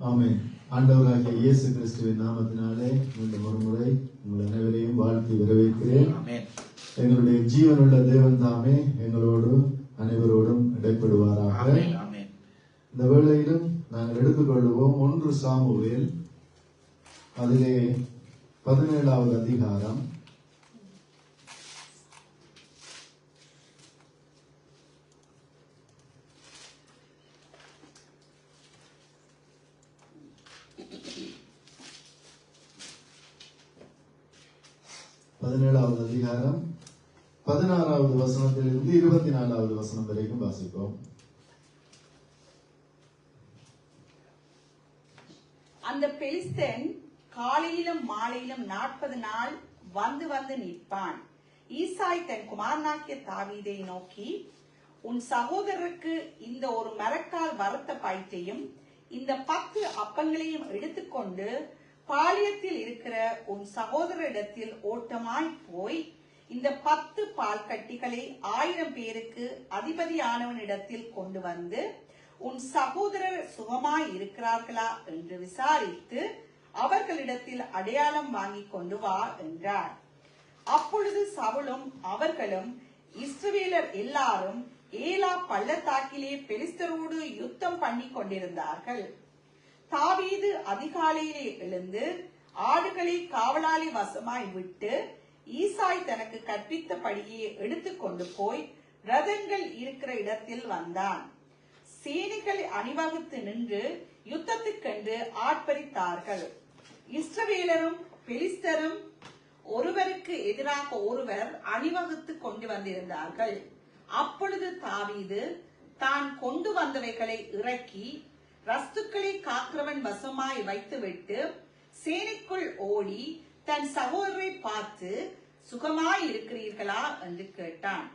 ஆமென். ஆண்டவராகிய இயேசு கிறிஸ்துவின் நாமத்தினாலே மீண்டும் ஒரு முறை உங்கள் அனைவரையும் வாழ்த்தி வரவேற்கிறேன். எங்களுடைய ஜீவனுள்ள தேவன் தாமே எங்களோடு அனைவரோடும் இடைப்படுவாராக. இந்த வேளையிலும் நாங்கள் எடுத்துக்கொள்வோம் 1 சாமுவேல், அதிலே 17வது அதிகாரம். அதிகாரம் 16வது வசனத்திலிருந்து 24வது வசனம் வரைக்கும் வாசிப்போம். அந்த பெலிஸ்தன் காலையிலும் மாலையிலும் 40 நாள் வந்து வந்து நிற்பான். ஈசாய் தன் குமாரனாகிய தாவீதை நோக்கி, உன் சகோதரருக்கு இந்த ஒரு மரக்கால் வறுத்த பயிற்றையும் இந்த 10 அப்பங்களையும் எடுத்துக்கொண்டு பாளையத்தில் இருக்கிற உன் சகோதரிடத்தில் ஓட்டமாய் போய் இந்த 10 பால் கட்டிகளை 1000 பேருக்கு அதிபதியானவனிடத்தில் கொண்டு வந்து உன் சகோதரர் சுகமாய் இருக்கிறார்களா என்று விசாரித்து அவர்களிடத்தில் அடையாளம் வாங்கி கொண்டு வா என்றார். அப்பொழுது சவுலும் அவர்களும் இஸ்ரவேலர் எல்லாரும் ஏலா பள்ளத்தாக்கிலே பெலிஸ்தரோடு யுத்தம் பண்ணி கொண்டிருந்தார்கள். தாவீது அதிகாலையிலே எழுந்து ஆடுகளை காவலாளி வசமாய் விட்டு ஈசாய் தனக்கு கற்பித்தபடியே எடுத்துக்கொண்டு போய் ரதங்கள் இருக்கிற இடத்தில் வந்தான். சேனைகளை அணிவகுத்து நின்று யுத்தத்துக்கென்று ஆட்பரித்தார்கள். இஸ்ரவேலரும் பெலிஸ்தரும் ஒருவருக்கு எதிராக ஒருவர் அணிவகுத்து கொண்டு வந்திருந்தார்கள். அப்பொழுது தாவீது தான் கொண்டு வந்தவைகளை இறக்கி ரஸ்துக்களை காக்கிறவன் வசமாய் வைத்துவிட்டு சேனைக்குள் ஓடி தன் சகோதரரை பார்த்து, சுகமாய் இருக்கிறீர்களா என்று கேட்டான்.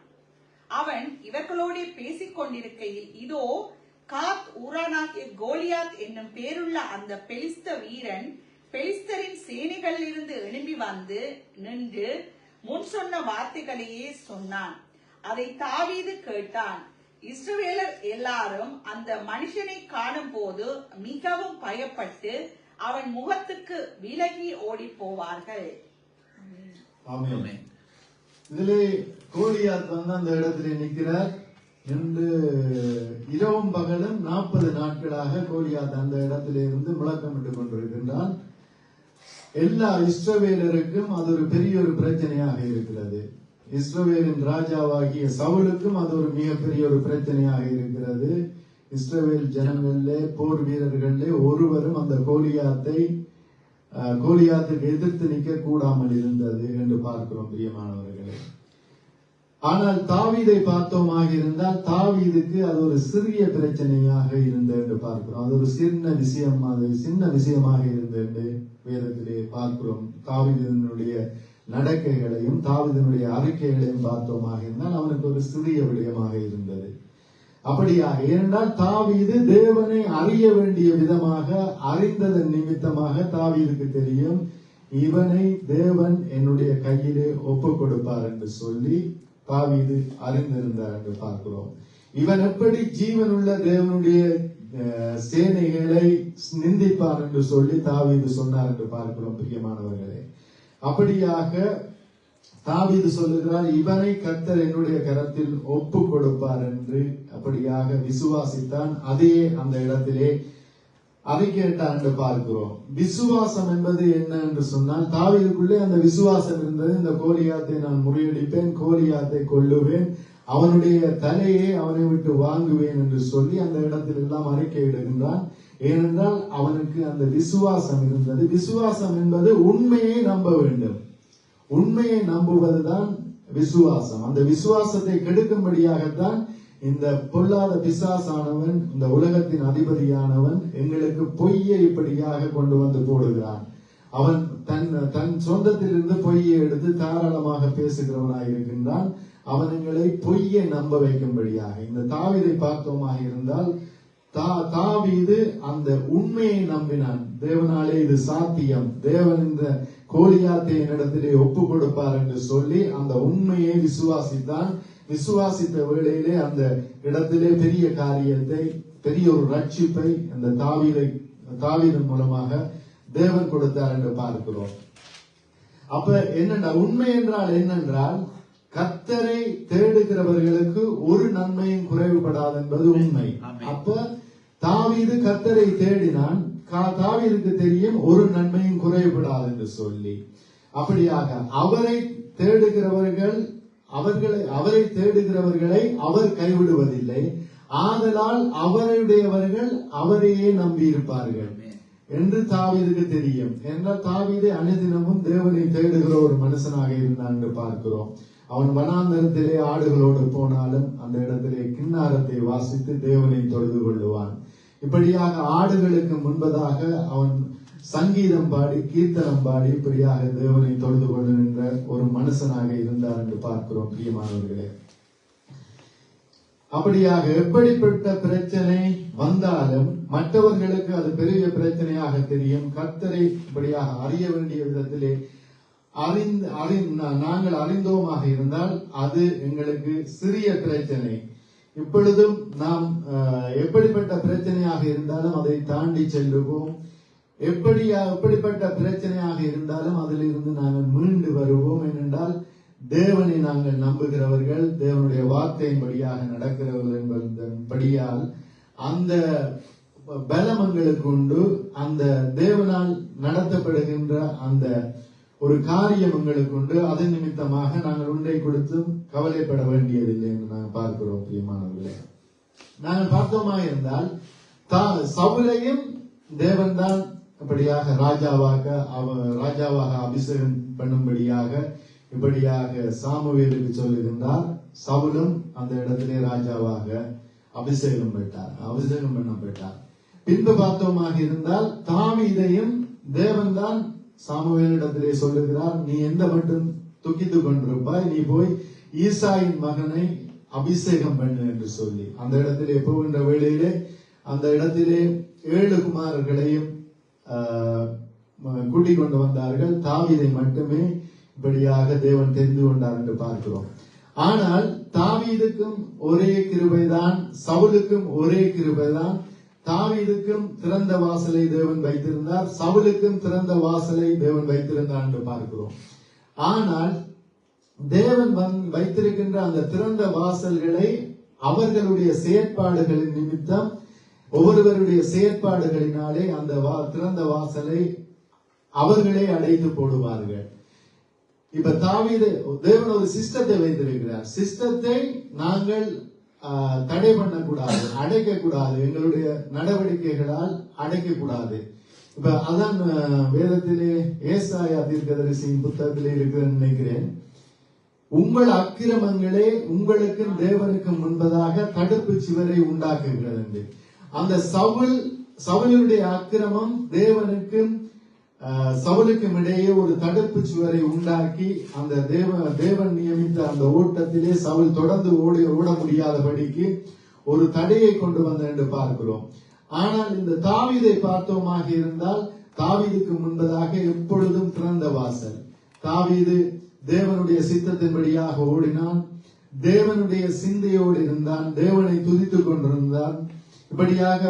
அவன் இவர்களோடு பேசிக் கொண்டிருக்கையில் இதோ காத் ஊரானாகிய கோலியாத் என்னும் பேருள்ள அந்த பெலிஸ்த வீரன் பெலிஸ்தரின் சேனைகளிலிருந்து எழும்பி வந்து நின்று முன் சொன்ன வார்த்தைகளையே சொன்னான். அதை தாவீது கேட்டான். இஸ்ரவேலர் எல்லாரும் அந்த மனுஷனை காணும் போது மிகவும் பயப்பட்டு அவன் முகத்துக்கு விலகி ஓடி போவார்கள். இதிலே கோலியாத் வந்து அந்த இடத்திலே நிற்கிறார். இரவும் பகலும் 40 நாட்களாக கோலியாத் அந்த இடத்திலே இருந்து முழக்கமிட்டு கொண்டிருக்கின்றான். எல்லா இஸ்ரவேலருக்கும் அது ஒரு பெரிய ஒரு பிரச்சனையாக இருக்கிறது. இஸ்ரவேலின் ராஜாவாகிய சவுலுக்கும் அது ஒரு மிகப்பெரிய ஒரு பிரச்சனையாக இருக்கிறது. இஸ்ரவேல் ஜனங்களிலே போர் வீரர்களிலே ஒருவரும் அந்த கோலியாத்துக்கு எதிர்த்து நிற்க கூடாமல் இருந்தது என்று பார்க்கிறோம் பிரியமானவர்களே. ஆனால் தாவீதை பார்த்தோமாக இருந்தால் தாவீதுக்கு அது ஒரு சிறிய பிரச்சனையாக இருந்தது என்று பார்க்கிறோம். அது ஒரு சின்ன விஷயமாக இருந்தது என்று வேதத்திலே பார்க்கிறோம். தாவீதினுடைய நடக்கைகளையும் தாவீதினுடைய அறிக்கைகளையும் பார்த்தோமாக இருந்தால் அவனுக்கு ஒரு சிறிய விடயமாக இருந்தது. அப்படியாக ஏனென்றால் தாவீது தேவனை அறிய வேண்டிய விதமாக அறிந்ததன் நிமித்தமாக தாவீதுக்கு தெரியும், இவனை தேவன் என்னுடைய கையிலே ஒப்பு கொடுப்பார் என்று சொல்லி தாவீது அறிந்திருந்தார் என்று பார்க்கிறோம். இவன் எப்படி ஜீவனுள்ள தேவனுடைய சேனைகளை நிந்திப்பார் என்று சொல்லி தாவீது சொன்னார் என்று பார்க்கிறோம் பிரியமானவர்களே. அப்படியாக தாவீது சொல்லுகிறார், இவனை கர்த்தர் என்னுடைய கரத்தில் ஒப்பு கொடுப்பார் என்று அப்படியாக விசுவாசித்தான். அதே அந்த இடத்திலே அதை கேட்டான் என்று பார்க்கிறோம். விசுவாசம் என்பது என்ன என்று சொன்னால் தாவீதுக்குள்ளே அந்த விசுவாசம் இருந்தது. இந்த கோலியாத்தை நான் முறியடிப்பேன், கோலியாத்தை கொல்லுவேன், அவனுடைய தலையை அவனை விட்டு வாங்குவேன் என்று சொல்லி அந்த இடத்தில் எல்லாம் அறிக்கையிடுகின்றான். ஏனென்றால் அவனுக்கு அந்த விசுவாசம் இருந்தது. விசுவாசம் என்பது உண்மையை நம்ப வேண்டும். உண்மையை நம்புவதுதான் விசுவாசம். அந்த விசுவாசத்தை கெடுக்கும்படியாகத்தான் இந்த பொல்லாத பிசாசானவன், இந்த உலகத்தின் அதிபதியானவன் எங்களுக்கு பொய்யை இப்படியாக கொண்டு வந்து போடுகிறான். அவன் தன் சொந்தத்திலிருந்து பொய்யை எடுத்து தாராளமாக பேசுகிறவனாய் இருக்கின்றான். அவன் எங்களை பொய்யை நம்ப வைக்கும்படியாக. இந்த தாவீதை பார்த்தோமாக இருந்தால் தாவீது அந்த உண்மையை நம்பினான். தேவனாலே இது சாத்தியம், தேவன் இந்த கோலியாத்தை என்னிடத்திலே ஒப்பு கொடுப்பார் என்று சொல்லி அந்த உண்மையை விசுவாசித்தான். விசுவாசித்த வேளையிலே அந்த இடத்திலே பெரிய காரியத்தை, பெரிய ஒரு ரட்சிப்பை அந்த தாவீதை தாவீதின் மூலமாக தேவன் கொடுத்தார் என்று பார்க்கிறோம். அப்ப என்னென்ன உண்மை என்றால் என்னென்றால் கர்த்தரை தேடுகிறவர்களுக்கு ஒரு நன்மையும் குறைவுபடாது என்பது உண்மை. அப்ப தாவீது கர்த்தரை தேடினான். தாவீதுக்கு தெரியும் ஒரு நன்மையும் குறைவுபடாது என்று சொல்லி. அப்படியாக அவரை தேடுகிறவர்களை அவர் கைவிடுவதில்லை. ஆதலால் அவருடையவர்கள் அவரையே நம்பி இருப்பார்கள் என்று தாவீதுக்கு தெரியும். என்றால் தாவீது அனுதினமும் தேவனை தேடுகிற ஒரு மனுஷனாக இருந்தான் என்று பார்க்கிறோம். அவன் வனாந்தரத்திலே ஆடுகளோடு போனாலும் அந்த இடத்திலே கிண்ணாரத்தை வாசித்து தேவனை தொழுது கொள்ளுவான். இப்படியாக ஆடுகளுக்கு முன்பதாக அவன் சங்கீதம் பாடி கீர்த்தனம் பாடி இப்படியாக தேவனை தொழுது கொள்ளுகின்ற ஒரு மனுஷனாக இருந்தார் என்று பார்க்கிறோம் பிரியமானவர்களே. அப்படியாக எப்படிப்பட்ட பிரச்சனை வந்தாலும் மற்றவர்களுக்கு அது பெரிய பிரச்சனையாக தெரியும். கர்த்தரை இப்படியாக அறிய வேண்டிய விதத்திலே நாங்கள் அறிந்தோமாக இருந்தால் அது எங்களுக்கு சிறிய பிரச்சனை. இப்பொழுதும் நாம் எப்படிப்பட்ட பிரச்சனையாக இருந்தாலும் அதை தாண்டி செல்லுவோம். எப்படிப்பட்ட பிரச்சனையாக இருந்தாலும் அதிலிருந்து நாங்கள் மீண்டு வருவோம். ஏனென்றால் தேவனை நாங்கள் நம்புகிறவர்கள், தேவனுடைய வார்த்தையின்படியாக நடக்கிறவர்கள் என்பதன்படியால் அந்த பலமங்களுக்கு உண்டு. அந்த தேவனால் நடத்தப்படுகின்ற அந்த ஒரு காரியம் எங்களுக்கு உண்டு. அதன் நிமித்தமாக நாங்கள் ஒன்றை கொடுத்தும் கவலைப்பட வேண்டியதில்லை என்று நாங்கள் பார்க்கிறோம் பிரியமானவர்களே. நாங்கள் பார்த்தோமா இருந்தால் சவுலையும் தேவன் தான் இப்படியாக ராஜாவாக அபிஷேகம் பண்ணும்படியாக இப்படியாக சாமுவேலுக்கு சொல்லுகின்றார். சவுலும் அந்த இடத்திலே ராஜாவாக அபிஷேகம் பண்ணப்பட்டார். பின்பு பார்த்தோமாக இருந்தால் தாவீதையும் தேவன் தான் சாமுவேலிடத்திலே சொல்லுகிறார், நீ எந்த மட்டும் துக்கித்துக் கொண்டிருப்பாய், நீ போய் ஈசாயின் மகனை அபிஷேகம் பண்ணு என்று சொல்லி அந்த இடத்திலே போகின்ற வேளையிலே அந்த இடத்திலே 7 குமாரர்களையும் கூட்டிக் கொண்டு வந்தார்கள். தாவீதை மட்டுமே இப்படியாக தேவன் தெரிந்து கொண்டார் என்று பார்க்கிறோம். ஆனால் தாவீதுக்கும் ஒரே கிருபைதான், சவுலுக்கும் ஒரே கிருபைதான். தாவீதுக்கும் திறந்த வாசலை தேவன் வைத்திருந்தார், சவுலுக்கும் திறந்த வாசலை தேவன் வைத்திருந்தார் என்று பார்க்கிறோம். ஆனால் தேவன் வைத்திருக்கின்ற அந்த திறந்த வாசல்களை அவர்களுடைய செயற்பாடுகளின் நிமித்தம் ஒவ்வொருவருடைய செயற்பாடுகளினாலே அந்த திறந்த வாசலை அவர்களே அடைத்து போடுவார்கள். இப்ப தேவன் ஒரு சிஸ்டத்தை வைத்திருக்கிறார். சிஸ்டத்தை நாங்கள் தடை பண்ணக்கூடாது, அடைக்க கூடாது, எங்களுடைய நடவடிக்கைகளால் அடைக்க கூடாது. இப்ப அதான் வேதத்திலே ஏசாயா தீர்க்கதரிசியின் புத்தகத்திலே இருக்கிறேன்னு நினைக்கிறேன். உங்கள் அக்கிரமங்களே உங்களுக்கும் தேவனுக்கும் முன்பதாக தடுப்பு சுவரை உண்டாக்குகிறது. அந்த சவுலுடைய அக்கிரமம் தேவனுக்கும் சவுலுக்கும் இடையே ஒரு தடுப்பு சுவரை உண்டாக்கி அந்த தேவன் நியமித்த அந்த ஓட்டத்திலே சவுல் தொடர்ந்து ஓட முடியாதபடிக்கு ஒரு தடையை கொண்டு வந்த என்று பார்க்கிறோம். ஆனால் இந்த தாவீதை பார்த்தோமாக இருந்தால் தாவீதுக்கு முன்பதாக எப்பொழுதும் திறந்த வாசல். தாவீது தேவனுடைய சித்தத்தின்படியாக ஓடினான், தேவனுடைய சிந்தையோடு இருந்தான், தேவனை துதித்துக் கொண்டிருந்தான். இப்படியாக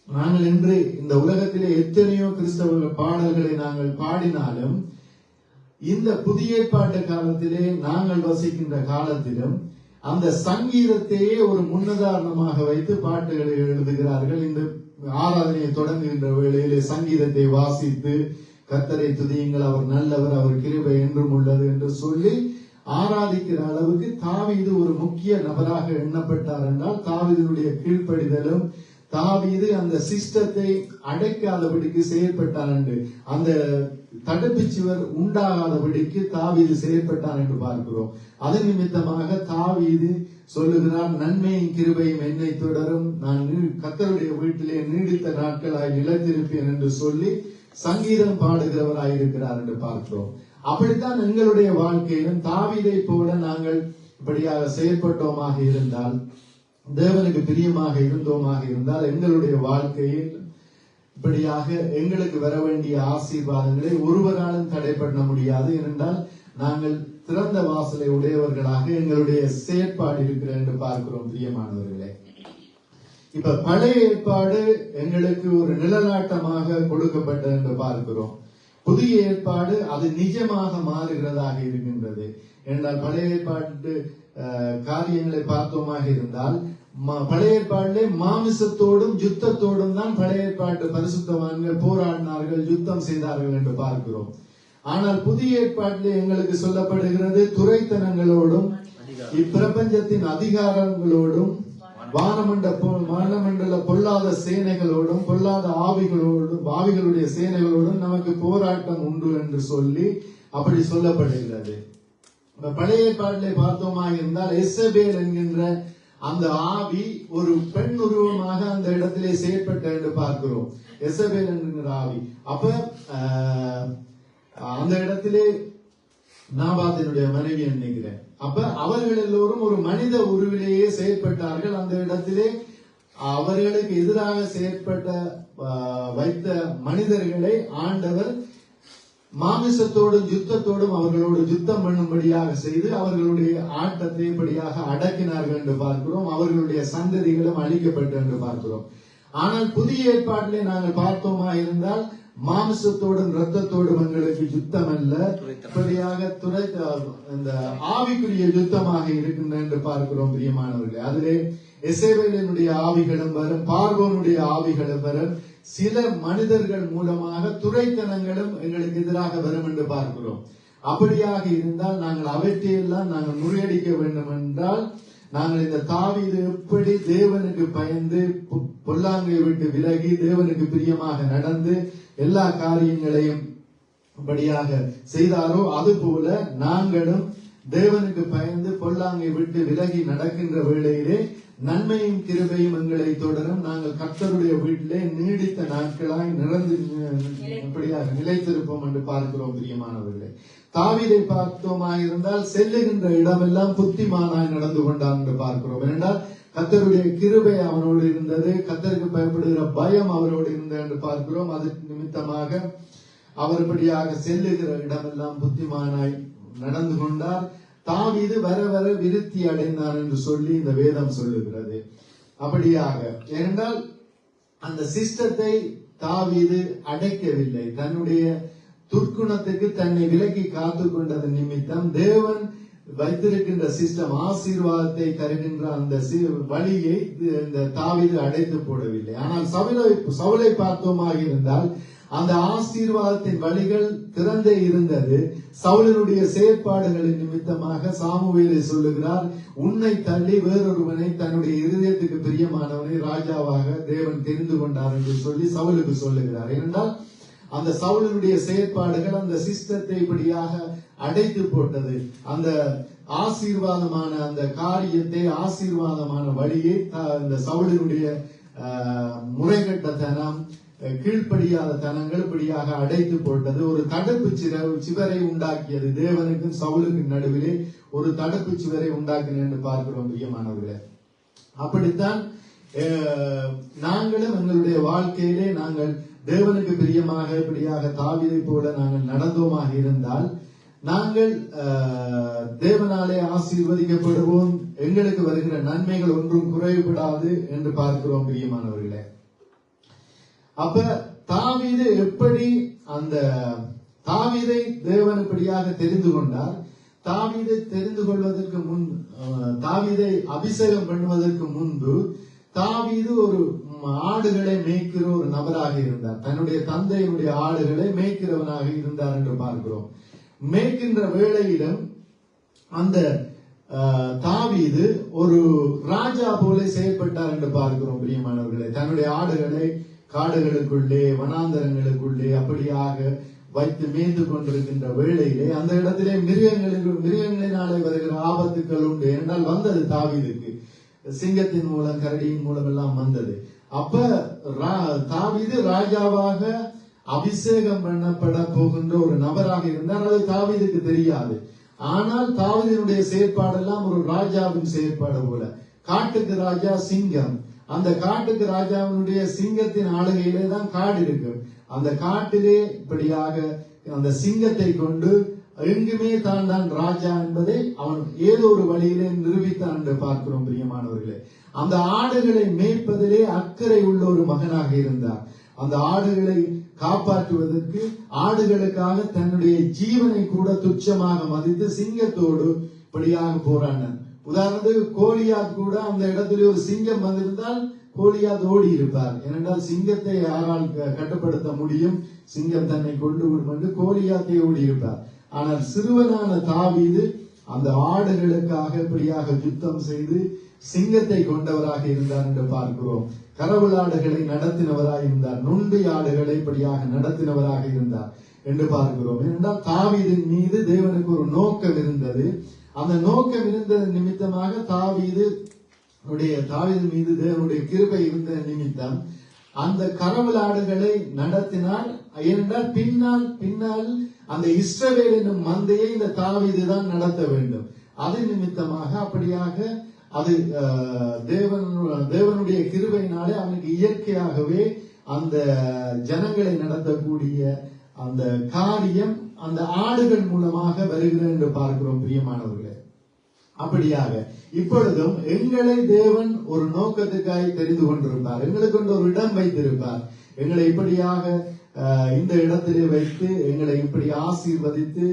நாங்கள் இன்று இந்த உலகத்திலே எத்தனையோ கிறிஸ்தவ பாடல்களை நாங்கள் பாடினாலும் இந்த புதிய ஏற்பாட்டு காலத்திலே நாங்கள் வசிக்கின்ற காலத்திலும் அந்த சங்கீதத்தையே ஒரு முன்னுதாரணமாக வைத்து பாட்டுகளை எழுதுகிறார்கள். இந்த ஆராதனையை தொடங்குகின்ற வேளையிலே சங்கீதத்தை வாசித்து கர்த்தரை துதியுங்கள், அவர் நல்லவர், அவர் கிருபை என்றும் உள்ளது என்று சொல்லி ஆராதிக்கிற அளவுக்கு தாவீது ஒரு முக்கிய நபராக எண்ணப்பட்டார் என்றால் தாவீதினுடைய கீழ்ப்படிதலும் தாவீது அந்த சிஸ்டத்தை அடைக்காதபடிக்கு செயற்பட்டார் என்று, அந்த தடுப்பு சுவர் உண்டாகாதபடிக்கு தாவீது செயற்பட்டார் என்று பார்க்கிறோம். அதன் நிமித்தமாக தாவீது சொல்லுகிறார், நன்மையும் கிருபையும் என்னை தொடரும், நான் கர்த்தருடைய வீட்டிலே நீடித்த நாட்களாய் நிலைத்திருப்பேன் என்று சொல்லி சங்கீதம் பாடுகிறவராயிருக்கிறார் என்று பார்க்கிறோம். அப்படித்தான் எங்களுடைய வாழ்க்கையிலும் தாவீதை போல நாங்கள் இப்படியாக செயல்பட்டோமாக இருந்தால், தேவனுக்கு பிரியமாக இருந்தோமாக இருந்தால், எங்களுடைய வாழ்க்கையில் இப்படியாக எங்களுக்கு வர வேண்டிய ஆசீர்வாதங்களை ஒருவராலும் தடை பண்ண முடியாது. ஏனென்றால் நாங்கள் திறந்த வாசலை உடையவர்களாக எங்களுடைய செயற்பாடு இருக்கிற என்று பார்க்கிறோம் பிரியமானவர்களே. இப்ப பழைய ஏற்பாடு எங்களுக்கு ஒரு நிழலாட்டமாக கொடுக்கப்பட்டது என்று பார்க்கிறோம். புதிய ஏற்பாடு அது நிஜமாக மாறுகிறதாக இருக்கின்றது. என்றால் பழைய ஏற்பாட்டு காரியங்களை பார்த்தோமாக இருந்தால் பழைய ஏற்பாட்டிலே மாமிசத்தோடும் யுத்தத்தோடும் தான் பழைய ஏற்பாட்டு பரிசுத்தவான்கள் போராடினார்கள், யுத்தம் செய்தார்கள் என்று பார்க்கிறோம். ஆனால் புதிய ஏற்பாட்டிலே எங்களுக்கு சொல்லப்படுகிறது துரைத்தனங்களோடும் இப்பிரபஞ்சத்தின் அதிகாரங்களோடும் வானமண்டல பொல்லாத சேனைகளோடும் பொல்லாத ஆவிகளுடைய சேனைகளோடும் நமக்கு போராட்டம் உண்டு என்று சொல்லி அப்படி சொல்லப்படுகிறது. பழைய ஏற்பாட்டிலே பார்த்தோமாக இருந்தால் எசபேல் என்கின்ற அந்த ஆவி ஒரு பெண் உருவமாக அந்த இடத்திலே செயற்பட்ட என்று பார்க்கிறோம். எசபேல் என்கின்ற ஆவி. அப்ப அந்த இடத்திலே நாபாத்தினுடைய மனைவி நினைக்கிறேன். அப்ப அவர்கள் எல்லோரும் ஒரு மனித உருவிலேயே செயற்பட்டார்கள். அந்த இடத்திலே அவர்களுக்கு எதிராக செயற்பட்ட வைத்த மனிதர்களை ஆண்டவர் மாமிசத்தோடும் யுத்தத்தோடும் அவர்களோடு யுத்தம் பண்ணும்படியாக செய்து அவர்களுடைய ஆட்டத்தை இப்படியாக அடக்கினார்கள் என்று பார்க்கிறோம். அவர்களுடைய சந்ததிகளும் அழிக்கப்பட்டு என்று பார்க்கிறோம். ஆனால் புதிய ஏற்பாட்டிலே நாங்கள் பார்த்தோமா இருந்தால் மாமிசத்தோடும் இரத்தத்தோடும் எங்களுக்கு யுத்தம் அல்ல, இப்படியாக இந்த ஆவிக்குரிய யுத்தமாக இருக்கின்றன என்று பார்க்கிறோம். பிரியமானவர்களே, அதிலே எசேபேலினுடைய ஆவிகளும் வரும், பார்வோனுடைய ஆவிகளும் வரும், சில மனிதர்கள் மூலமாக துரைத்தனங்களும் எங்களுக்கு எதிராக வரும் என்று பார்க்கிறோம். அப்படியாக இருந்தால் நாங்கள் அவற்றையெல்லாம் நாங்கள் முறியடிக்க வேண்டும் என்றால் நாங்கள் இந்த தாவீது எப்படி தேவனுக்கு பயந்து பொல்லாங்கை விட்டு விலகி தேவனுக்கு பிரியமாக நடந்து எல்லா காரியங்களையும் படியாக செய்தாரோ அதுபோல நாங்களும் தேவனுக்கு பயந்து பொல்லாங்கை விட்டு விலகி நடக்கின்ற வேளையிலே நன்மையும் கிருபையும் எங்களை தொடரும். நாங்கள் கர்த்தருடைய வீட்டிலே நீடித்த நாட்களாய் இப்படியாக நிலைத்திருப்போம் என்று பார்க்கிறோம். பிரியமானவர்களே, தாவீதை பார்த்தோமாக இருந்தால் செல்லுகின்ற இடமெல்லாம் புத்திமானாய் நடந்து கொண்டான் என்று பார்க்கிறோம். ஏனென்றால் கர்த்தருடைய கிருபை அவனோடு இருந்தது, கர்த்தருக்கு பயப்படுகிற பயம் அவரோடு இருந்தது என்று பார்க்கிறோம். அது நிமித்தமாக அவர்படியாக செல்லுகிற இடமெல்லாம் புத்திமானாய் நடந்து கொண்டார். தாவீது வர வர விருத்தி அடைந்தான் என்று சொல்லி இந்த வேதம் சொல்லுகிறது. அப்படியாக ஏனென்றால் அந்த சிஸ்டத்தை தாவீது அடைக்கவில்லை. தன்னுடைய துர்க்குணத்துக்கு தன்னை விலக்கி காத்து கொண்டது நிமித்தம் தேவன் வைத்திருக்கின்ற சிஸ்டம் ஆசீர்வாதத்தை தருகின்ற அந்த வழியை இந்த தாவீது அடைத்து போடவில்லை. ஆனால் சவுலை பார்த்தோமாக இருந்தால் அந்த ஆசீர்வாதத்தின் வழிகள் திறந்தே இருந்தது. சவுலினுடைய செயற்பாடுகளின் நிமித்தமாக சாமுவேலை சொல்லுகிறார், உன்னை தள்ளி வேறொருவனை தன்னுடைய இருதயத்துக்கு பிரியமானவனை ராஜாவாக தேவன் தெரிந்து கொண்டார் என்று சொல்லி சவுலுக்கு சொல்லுகிறார். ஏனென்றால் அந்த சவுலினுடைய செயற்பாடுகள் அந்த சிஸ்டத்தை இப்படியாக அடைத்து போட்டது. அந்த ஆசீர்வாதமான அந்த காரியத்தை ஆசீர்வாதமான வழியை இந்த சவுலினுடைய முறைகட்டத்தனம் கீழ்ப்படியாத தனங்கள் இப்படியாக அடைத்து போட்டது. ஒரு தடுப்பு சிவரை உண்டாக்கியது. தேவனுக்கும் சவுலுக்கும் நடுவிலே ஒரு தடுப்பு சிவரை உண்டாக்கின என்று பார்க்கிறோம். பிரியமானவர்களே, அப்படித்தான் நாங்களும் எங்களுடைய வாழ்க்கையிலே நாங்கள் தேவனுக்கு பிரியமாக இப்படியாக தாவீதை போல நாங்கள் நடந்தோமாக இருந்தால் நாங்கள் தேவனாலே ஆசீர்வதிக்கப்படுவோம். எங்களுக்கு வருகிற நன்மைகள் ஒன்றும் குறைவுபடாது என்று பார்க்கிறோம். பிரியமானவர்களே, அப்ப தாவீது எப்படி அந்த தாவீதை தேவன் இப்படியாக தெரிந்து கொண்டார். தாவீதை தெரிந்து கொள்வதற்கு முன், தாவீதை அபிஷேகம் பண்ணுவதற்கு முன்பு தாவீது ஒரு ஆடுகளை மேய்க்கிற ஒரு நபராக இருந்தார். தன்னுடைய தந்தையினுடைய ஆடுகளை மேய்க்கிறவனாக இருந்தார் என்று பார்க்கிறோம். மேய்க்கின்ற வேளையிலும் அந்த தாவீது ஒரு ராஜா போல செயல்பட்டார் என்று பார்க்கிறோம். பிரியமானவர்களே, தன்னுடைய ஆடுகளை காடுகளுக்குள்ளே வனாந்தரங்களுக்குள்ளே அப்படியாக வைத்து மேய்ந்து கொண்டிருக்கின்ற வேளையிலே அந்த இடத்திலே மிருகங்களினாலே வருகிற ஆபத்துக்கள் உண்டு. என்றால் வந்தது தாவீதுக்கு, சிங்கத்தின் மூலம் கரடியின் மூலம் எல்லாம் வந்தது. அப்ப தாவீது ராஜாவாக அபிஷேகம் பண்ணப்பட போகின்ற ஒரு நபராக இருந்தார். அது தாவீதுக்கு தெரியாது. ஆனால் தாவீதினுடைய செயற்பாடெல்லாம் ஒரு ராஜாவின் செயற்பாடு போல. காட்டுக்கு ராஜா சிங்கம், அந்த காட்டுக்கு ராஜாவினுடைய சிங்கத்தின் ஆளுகையிலே தான் காடு இருக்கு. அந்த காட்டிலே இப்படியாக அந்த சிங்கத்தை கொண்டு எங்குமே தான் தான் ராஜா என்பதை அவன் ஏதோ ஒரு வழியிலே நிரூபித்தான் என்று பார்க்கிறோம் பிரியமானவர்களே. அந்த ஆடுகளை மேய்ப்பதிலே அக்கறை உள்ள ஒரு மகனாக இருந்தார். அந்த ஆடுகளை காப்பாற்றுவதற்கு ஆடுகளுக்காக தன்னுடைய ஜீவனை கூட துச்சமாக மதித்து சிங்கத்தோடு இப்படியாக போராடினார். உதாரணத்துக்கு கோலியாத் கூட அந்த இடத்துல ஒரு சிங்கம் வந்திருந்தால் கோலியாத் ஓடி இருப்பார். ஏனென்றால் சிங்கத்தை யாரால் கட்டுப்படுத்த முடியும், சிங்கம் தன்னை கொண்டு விடும் என்று கோலியாத்தை ஓடி இருப்பார். ஆனால் சிறுவனான தாவீது அந்த ஆடுகளுக்காக இப்படியாக யுத்தம் செய்து சிங்கத்தை கொண்டவராக இருந்தார் என்று பார்க்கிறோம். கரவலாடுகளை நடத்தினவராக இருந்தார், நொண்டி ஆடுகளை இப்படியாக நடத்தினவராக இருந்தார் என்று பார்க்கிறோம். ஏனென்றால் தாவீதின் மீது தேவனுக்கு ஒரு நோக்கம் இருந்தது. அந்த நோக்கம் இருந்தது நிமித்தமாக தாவீது மீது தேவனுடைய கிருபை இருந்த நிமித்தம் அந்த கரவலாடுகளை நடத்தினார். ஏனென்றால் பின்னால் அந்த இஸ்ரவேல் என்னும் மந்தையை இந்த தாவீது தான் நடத்த வேண்டும். அது நிமித்தமாக அப்படியாக அது தேவனுடைய கிருபையினாலே அவனுக்கு இயற்கையாகவே அந்த ஜனங்களை நடத்தக்கூடிய அந்த காரியம் அந்த ஆடுகள் மூலமாக வருகிறது என்று பார்க்கிறோம் பிரியமானவர்களே. அப்படியாக இப்பொழுதும் எங்களை தேவன் ஒரு நோக்கத்துக்காக தெரிந்து கொண்டிருப்பார். எங்களுக்கு கொண்டு ஒரு இடம் வைத்திருப்பார். எங்களை இப்படியாக இந்த இடத்திலே வைத்து எங்களை இப்படி ஆசீர்வதித்து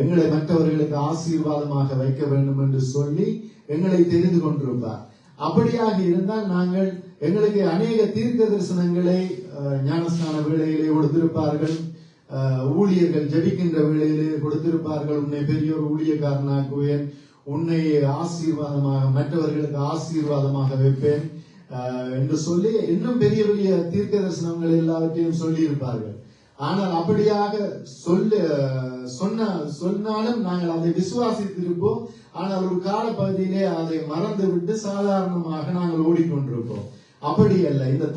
எங்களை மற்றவர்களுக்கு ஆசீர்வாதமாக வைக்க வேண்டும் என்று சொல்லி எங்களை தெரிந்து கொண்டிருப்பார். அப்படியாக இருந்தால் நாங்கள் எங்களுக்கு அநேக தீர்க்க தரிசனங்களை ஞானஸ்நான வேளையிலே கொடுத்திருப்பார்கள், ஊழியர்கள் ஜெபிக்கின்ற வேளையிலே கொடுத்திருப்பார்கள். உன்னை பெரிய ஒரு ஊழியக்காரனாக்குவேன், உன்னை ஆசீர்வாதமாக மற்றவர்களுக்கு ஆசீர்வாதமாக வைப்பேன் என்று சொல்லி இன்னும் பெரிய பெரிய தீர்க்க தரிசனங்கள் எல்லாவற்றையும் சொல்லி இருப்பார்கள். ஆனால் அப்படியாக சொன்னாலும் நாங்கள் அதை விசுவாசித்திருப்போம். ஆனால் ஒரு கால பகுதியிலே அதை மறந்து விட்டு சாதாரணமாக நாங்கள் ஓடிக்கொண்டிருப்போம். அப்படி அல்ல. இந்த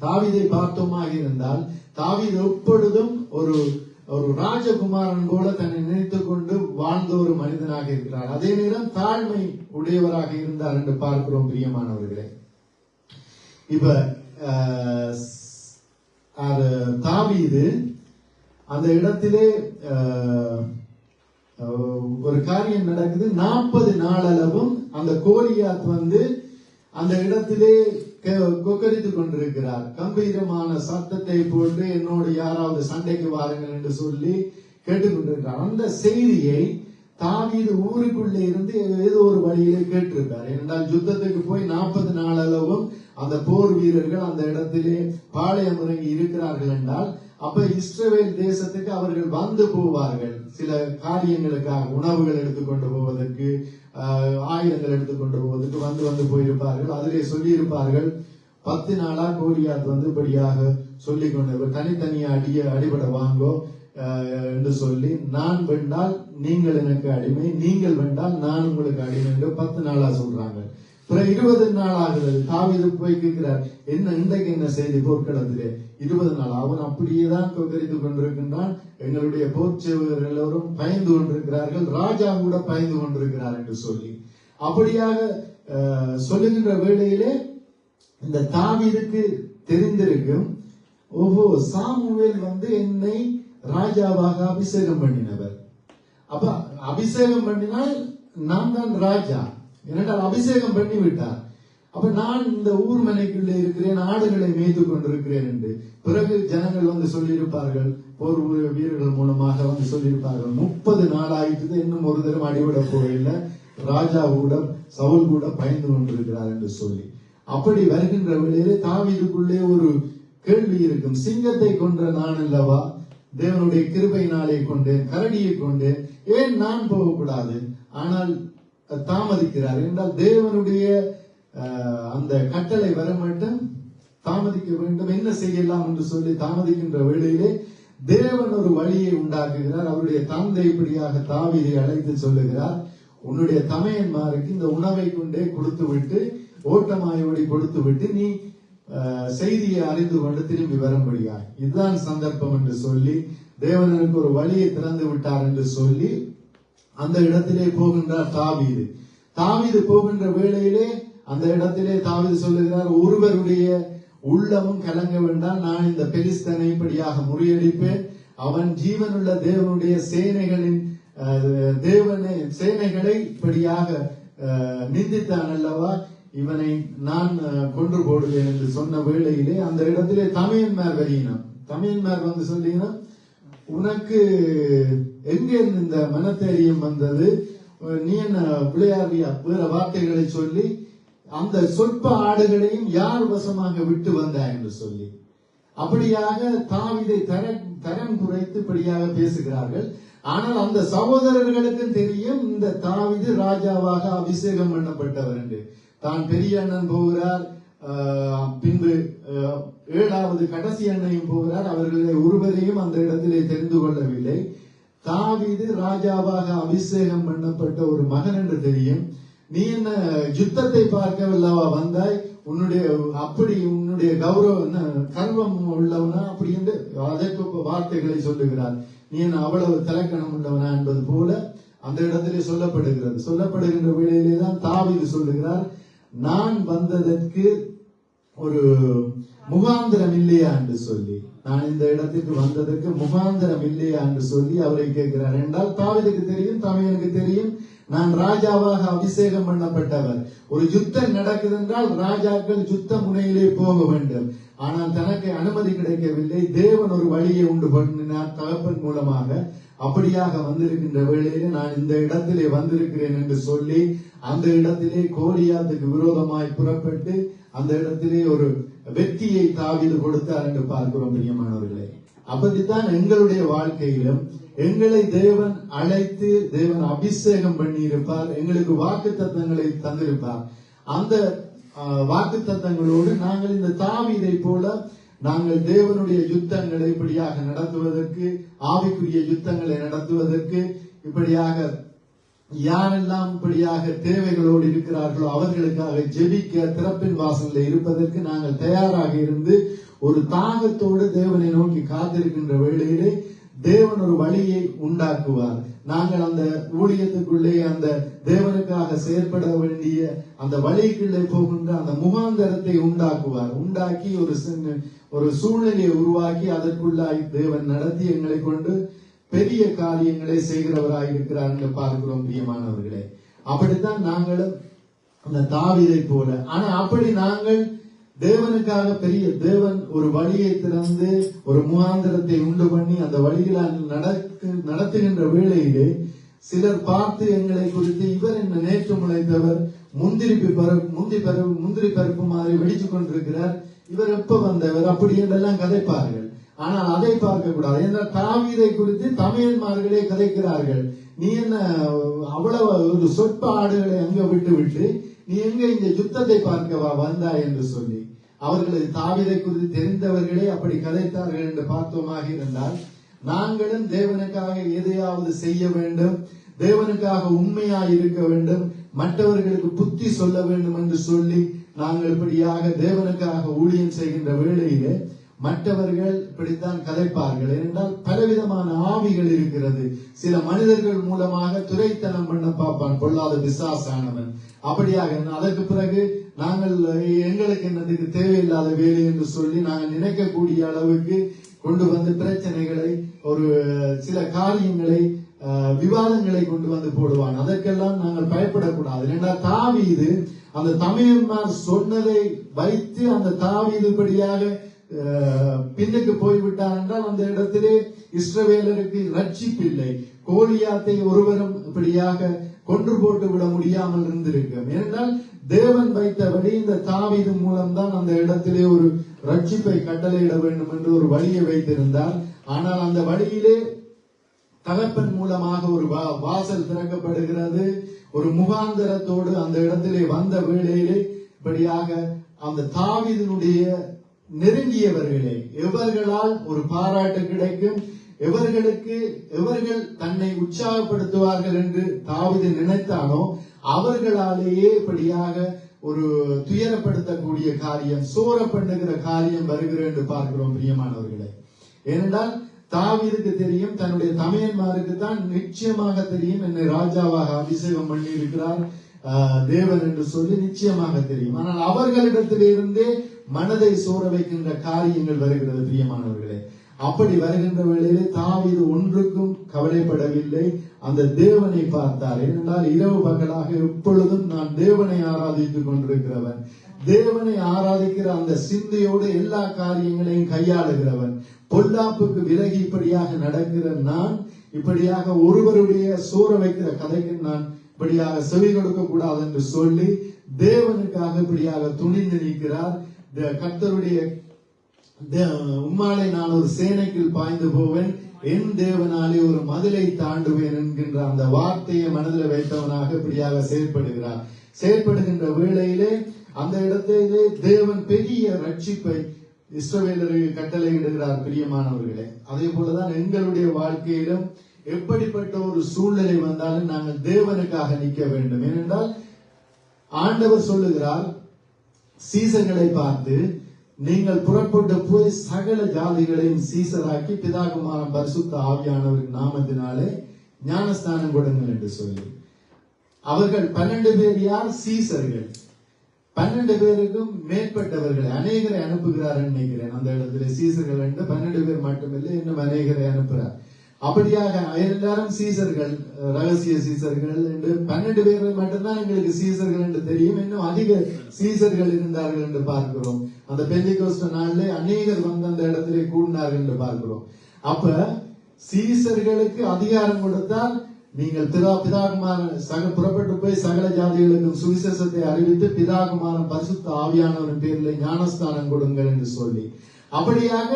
தாவீதை பார்த்தோமாக இருந்தால் தாவீது எப்பொழுதும் ஒரு ராஜகுமாரன் போல தன்னை நினைத்துக் கொண்டு வாழ்ந்த ஒரு மனிதனாக இருக்கிறார். அதே நேரம் தாழ்மை உடையவராக இருந்தார் என்று பார்க்கிறோம் பிரியமானவர்களே. இப்ப தாவீது அந்த இடத்திலே ஒரு காரியம் நடக்குது. 40 நாளளவும் அந்த கோலியாத் அந்த இடத்திலே கொக்கரித்துக் கொண்டிருக்கிறார். கம்பீரமான சத்தத்தை போட்டு என்னோடு யாராவது சண்டைக்கு வாருங்கள் என்று சொல்லி கேட்டுக்கொண்டிருக்கிறார். அந்த செய்தியை தாவீது ஊருக்குள்ளே இருந்து ஏதோ ஒரு வழியிலே கேட்டிருக்கார். ஏனென்றால் யுத்தத்துக்கு போய் 40 நாளளவும் அந்த போர் வீரர்கள் அந்த இடத்திலே பாளையம் இறங்கி இருக்கிறார்கள் என்றால் அப்ப இஸ்ரவேல் தேசத்துக்கு அவர்கள் வந்து போவார்கள். சில காரியங்களுக்காக உணவுகள் எடுத்துக்கொண்டு போவதற்கு, ஆயுதங்கள் எடுத்துக்கொண்டு போவதற்கு வந்து போயிருப்பார்கள். அதிலே சொல்லி இருப்பார்கள் 10 நாளா கோலியாத் இப்படியாக சொல்லிக் கொண்டவர் தனித்தனியா அடிபட வாங்கோ என்று சொல்லி, நான் வென்றால் நீங்கள் எனக்கு அடிமை, நீங்கள் வென்றால் நான் உங்களுக்கு அடிமை என்று 10 நாளா சொல்றாங்க. 20 நாள் ஆகுது. தாவீது போய் கேட்கிறார், என்ன இன்றைக்கு என்ன செய்தி போர்க்களத்திலே? 20 நாள். அவன் அப்படியேதான் கொக்கரித்துக் கொண்டிருக்கின்றான். எங்களுடைய போர்ச்சேவர்கள் எல்லோரும் பயந்து கொண்டிருக்கிறார்கள், ராஜா கூட பயந்து கொண்டிருக்கிறார் என்று சொல்லி அப்படியாக சொல்லுகின்ற வேளையிலே இந்த தாவீதுக்கு தெரிந்திருக்கும், ஓஹோ சாமுவேல் என்னை ராஜாவாக அபிஷேகம் பண்ணினவர். அப்ப அபிஷேகம் பண்ணினால் நான் தான் ராஜா, ஏனென்றால் அபிஷேகம் பண்ணி விட்டார். அப்ப நான் இந்த ஊர் மனைக்குள்ளே இருக்கிறேன், ஆடுகளை மேய்த்து கொண்டிருக்கிறேன் என்று பிறகு ஜனங்கள் சொல்லியிருப்பார்கள், போர் வீரர்கள் மூலமாக சொல்லியிருப்பார்கள், 30 நாள் ஆயிட்டு இன்னும் ஒரு தரம் அடிபட போகல, ராஜா கூட சவுல் கூட பயந்து கொண்டிருக்கிறார் என்று சொல்லி. அப்படி வருகின்ற வேளையிலே தாவீதுக்குள்ளே ஒரு கேள்வி இருக்கும், சிங்கத்தை கொன்ற நான் அல்லவா தேவனுடைய கிருபையினாலே கொண்டேன், கரடியை கொண்டேன், ஏன் நான் போகக்கூடாது? ஆனால் தாமதிக்கிறார் என்றால் தேவனுடைய அந்த கட்டளை வர மட்டும் தாமதிக்க வேண்டும், என்ன செய்யலாம் என்று சொல்லி தாமதிக்கின்ற வேளையிலே தேவன் ஒரு வழியை உண்டாக்குகிறார். அவருடைய தந்தை இப்படியாக தாவீதை அழைத்து சொல்லுகிறார், உன்னுடைய தமையன்மாருக்கு இந்த உணவை கொண்டே கொடுத்து விட்டு ஓட்டமாயோடி கொடுத்து விட்டு நீ செய்தியை அறிந்து கொண்டு திரும்பி வரும்படியா, இதுதான் சந்தர்ப்பம் என்று சொல்லி தேவனுக்கு ஒரு வழியை திறந்து விட்டார் என்று சொல்லி அந்த இடத்திலே போகின்றார் தாவீது. தாவீது போகின்ற வேளையிலே அந்த இடத்திலே தாவீது சொல்லுகிறார், ஒருவருடைய உள்ளமும் கலங்க வேண்டாம், நான் இந்த பெலிஸ்தனை இப்படியாக முறியடிப்பேன், அவன் ஜீவனுள்ள தேவனுடைய சேனைகளை இப்படியாக நிந்தித்தான் அல்லவா, இவனை நான் கொன்று போடுவேன் என்று சொன்ன வேளையிலே அந்த இடத்திலே தமையன்மார் வரியினான். தமையன்மார் வந்து சொல்லினா, உனக்கு எங்கே இந்த மனத்தைரியம் வந்தது, நீ என்ன விளையாடியா, வேற வார்த்தைகளை சொல்லி அந்த சொற்ப ஆடுகளையும் யார் வசமாக விட்டு வந்தாய் என்று சொல்லி அப்படியாக தாவீதை தரம் குறைத்து இப்படியாக பேசுகிறார்கள். ஆனால் அந்த சகோதரர்களுக்கும் தெரியும் இந்த தாவீது ராஜாவாக அபிஷேகம் பண்ணப்பட்டவர் என்று. தான் பெரிய அண்ணன் போகிறார், பின்பு 7வது கடைசி அண்ணையும் போகிறார். அவர்களை ஒருவரையும் அந்த இடத்திலே தெரிந்து கொள்ளவில்லை. தாவீது ராஜாவாக அபிஷேகம் பண்ணப்பட்ட ஒரு மகன் என்று தெரியும். நீ என்ன யுத்தத்தை பார்க்கவில்லவா வந்தாய், உன்னுடைய கர்வம் உள்ளவனா அப்படி என்று அதற்கு வார்த்தைகளை சொல்லுகிறார். நீ என்ன அவ்வளவு தலக்கணம் உள்ளவனா என்பது போல அந்த இடத்திலே சொல்லப்படுகின்ற வேளையிலே தான் தாவீது சொல்லுகிறார், நான் வந்ததற்கு ஒரு முகாந்திரம் இல்லையா என்று சொல்லி, நான் இந்த இடத்திற்கு வந்ததற்கு முகாந்திரம் இல்லையா என்று சொல்லி அவரை கேட்கிறார். என்றால் தாவீதுக்கு தெரியும், தமையனுக்கு தெரியும், நான் ராஜாவாக அபிஷேகம் பண்ணப்பட்டவர். ஒரு யுத்தம் நடக்குது என்றால் ராஜாக்கள் யுத்த முனையிலே போக வேண்டும். ஆனால் தனக்கு அனுமதி கிடைக்கவில்லை. தேவன் ஒரு வழியை உண்டு பண்ணினார் தகப்பன் மூலமாக. அப்படியாக வந்திருக்கின்ற வேளையிலே நான் இந்த இடத்திலே வந்திருக்கிறேன் என்று சொல்லி அந்த இடத்திலே கோலியாத்துக்கு விரோதமாய் புறப்பட்டு அந்த இடத்திலே ஒரு வெற்றியை தாவீது கொடுத்தார் என்று பார்க்கிறோம் பிரியமானவர்களே. அப்படித்தான் எங்களுடைய வாழ்க்கையிலும் எங்களை தேவன் அழைத்து தேவன் அபிஷேகம் பண்ணி இருப்பார், எங்களுக்கு வாக்கு தத்தங்களை தந்திருப்பார். அந்த வாக்கு தத்தங்களோடு நாங்கள் இந்த தாவீதை போல நாங்கள் தேவனுடைய யுத்தங்களை இப்படியாக நடத்துவதற்கு, ஆவிக்குரிய யுத்தங்களை நடத்துவதற்கு, இப்படியாக யாரெல்லாம் இப்படியாக தேவைகளோடு இருக்கிறார்களோ அவர்களுக்காக ஜெபிக்க திறப்பின் வாசலில் இருப்பதற்கு நாங்கள் தயாராக இருந்து ஒரு தாகத்தோடு தேவனை நோக்கி காத்திருக்கின்ற வேளையிலே தேவன் ஒரு வழியை உண்டாக்குவார். நாங்கள் அந்த ஊழியத்துக்குள்ளே அந்த தேவனுக்காக செயற்பட வேண்டிய அந்த வழிக்குள்ளே போகின்ற அந்த முகாந்தரத்தை உண்டாக்குவார். உண்டாக்கி ஒரு சூழ்நிலையை உருவாக்கி அதற்குள்ளாய் தேவன் நடத்தி எங்களை கொண்டு பெரிய காரியங்களை செய்கிறவராய் இருக்கிறார் என்று பார்க்கிறோம் பிரியமானவர்களே. அப்படித்தான் நாங்களும் அந்த தாவீதை போல, ஆனா அப்படி நாங்கள் தேவனுக்காக பெரிய தேவன் ஒரு வழியை திறந்து ஒரு முகாந்திரத்தை உண்டு பண்ணி அந்த வழிகளால் நடத்துகின்ற வேளையிலே சிலர் பார்த்து எங்களை குறித்து, இவர் என்ன நேற்று முளைத்தவர், முந்திரி பருப்பு மாதிரி வெடிச்சு கொண்டிருக்கிறார், இவர் எப்ப வந்தவர், அப்படி என்றெல்லாம் கதைப்பார்கள். ஆனால் அதை பார்க்க கூடாது. ஏன்னா தாவீதை குறித்து தமையன்மார்களே கதைக்கிறார்கள். நீ என்ன அவ்வளவு ஒரு சொற்ப ஆடுகளை அங்க விட்டு நீ எங்க இந்த யுத்தத்தை பார்க்கவா வந்தாய் என்று சொல்லி அவர்களை தாவீதை குறித்து தெரிந்தவர்களே அப்படி கதைத்தார்கள் என்று பார்த்தோமாக இருந்தால், நாங்களும் தேவனுக்காக எதையாவது செய்ய வேண்டும், தேவனுக்காக உண்மையாய் இருக்க வேண்டும், மற்றவர்களுக்கு புத்தி சொல்ல வேண்டும் என்று சொல்லி நாங்கள் இப்படியாக தேவனுக்காக ஊழியம் செய்கின்ற வேளையிலே மற்றவர்கள் இப்படித்தான் கதைப்பார்கள். ஏனென்றால் பலவிதமான ஆவிகள் இருக்கிறது. சில மனிதர்கள் மூலமாக துரைத்தனம் பண்ண பார்ப்பான் பொல்லாத பிசாசானவன். அப்படியாக அதற்கு பிறகு நாங்கள் எங்களுக்கு என்னதுக்கு தேவையில்லாத வேலை என்று சொல்லி நாங்கள் நினைக்கக்கூடிய அளவுக்கு கொண்டு வந்து பிரச்சனைகளை, ஒரு சில காரியங்களை, விவாதங்களை கொண்டு வந்து போடுவான். அதற்கெல்லாம் நாங்கள் பயப்படக்கூடாது. ஏன்னா தாவீது அந்த தமையன்மார் சொன்னதை வைத்து அந்த தாவீது படியாக பின்னுக்கு போய்விட்டார் என்றால் அந்த இடத்திலே இஸ்ரவேலருக்கு ரட்சிப்பில்லை. கோலியாத்தை ஒருவரும் இப்படியாக கொன்று போட்டு விட முடியாமல் இருந்திருக்கும். ஏனென்றால் தேவன் வைத்தபடி இந்த தாவீது மூலம்தான் அந்த இடத்திலே ஒரு ரட்சிப்பை கட்டளையிட வேண்டும் என்று ஒரு வழியை வைத்திருந்தார். ஆனால் அந்த வழியிலே தகப்பன் மூலமாக ஒரு வாசல் திறக்கப்படுகிறது. ஒரு முகாந்தரத்தோடு அந்த இடத்திலே வந்த வேளையிலே இப்படியாக அந்த தாவீதினுடைய நெருங்கியவர்களே எவர்களால் ஒரு பாராட்டு கிடைக்கும், எவர்கள் தன்னை உற்சாகப்படுத்துவார்கள் என்று தாவீது நினைத்தானோ அவர்களாலேயே இப்படியாக ஒரு துயரப்படுத்தக்கூடிய காரியம், சோர பண்ணுகிற காரியம் வருகிற என்று பார்க்கிறோம் பிரியமானவர்களே. ஏனென்றால் தாவீதுக்கு தெரியும், தன்னுடைய தமையன்மாருக்கு தான் நிச்சயமாக தெரியும், என்னை ராஜாவாக அபிஷேகம் பண்ணி இருக்கிறார் தேவன் என்று சொல்லி நிச்சயமாக தெரியும். ஆனால் அவர்களிடத்திலிருந்தே மனதை சோர வைக்கின்ற காரியங்கள் வருகிறது பிரியமானவர்களே. அப்படி வருகின்ற வேளையிலே தாவீது ஒன்றுக்கும் கவலைப்படவில்லை, அந்த தேவனை பார்த்தார். ஏனென்றால் இரவு பகலாக எப்பொழுதும் நான் தேவனை ஆராதித்துக் கொண்டிருக்கிறவன், தேவனை ஆராதிக்கிற அந்த சிந்தையோடு எல்லா காரியங்களையும் கையாளுகிறவன், பொல்லாப்புக்கு விலகி இப்படியாக நடக்கிற நான் இப்படியாக ஒருவருடைய சோற வைக்கிற கதைக்கு நான் இப்படியாக செவி கொடுக்க கூடாது என்று சொல்லி தேவனுக்காக இப்படியாக துணிந்து நிற்கிறார். கர்த்தருடைய உம்மாலே நான் ஒரு சேனைக்குள் பாய்ந்து போவேன், என் தேவனாலே ஒரு மதிலை தாண்டுவேன் என்கின்ற அந்த வார்த்தையை மனதில் வைத்தவனாக இப்படியாக செயற்படுகின்ற வேளையிலே அந்த இடத்திலே தேவன் பெரிய ரட்சிப்பை இஸ்ரவேலருக்கு கட்டளையிடுகிறார். பிரியமானவர்களே, அதே போலதான் எங்களுடைய வாழ்க்கையிலும் எப்படிப்பட்ட ஒரு சூழ்நிலை வந்தாலும் நாங்கள் தேவனுக்காக நிற்க வேண்டும். ஏனென்றால் ஆண்டவர் சொல்லுகிறார் சீசர்களை பார்த்து, நீங்கள் புறப்பட்டு போய் சகல ஜாதிகளையும் சீசராக்கி பிதாகுமாரன் பரிசுத்த ஆவியானவரின் நாமத்தினாலே ஞானஸ்தானம் கொடுங்கள் என்று சொல்லி. அவர்கள் 12 பேர் யார்? சீசர்கள். 12 பேருக்கும் மேற்பட்டவர்களை அநேகரை அனுப்புகிறார் நினைக்கிறேன். அந்த இடத்துல சீசர்கள் என்று 12 பேர் மட்டுமில்லை, இன்னும் அநேகரை அனுப்புகிறார். அப்படியாக எல்லாரும் சீசர்கள், ரகசிய சீசர்கள் என்று 12 பேர்கள் மட்டும்தான் எங்களுக்கு சீசர்கள் என்று தெரியும். இன்னும் அதிக சீசர்கள் இருந்தார்கள் என்று பார்க்கிறோம். அந்த பெந்தைக்கோஸ்து நாளிலே அநேகர் வந்து அந்த இடத்திலே கூடினார்கள் என்று பார்க்கிறோம். அப்ப சீசர்களுக்கு அதிகாரம் கொடுத்தால் நீங்கள் பிதாகுமாரன் புறப்பட்டு போய் சகல ஜாதிகளுக்கும் சுவிசேஷத்தை அறிவித்து பிதாகுமாரன் பரிசுத்த ஆவியானவரின் பேரில் ஞானஸ்தானம் கொடுங்கள் என்று சொல்லி, அப்படியாக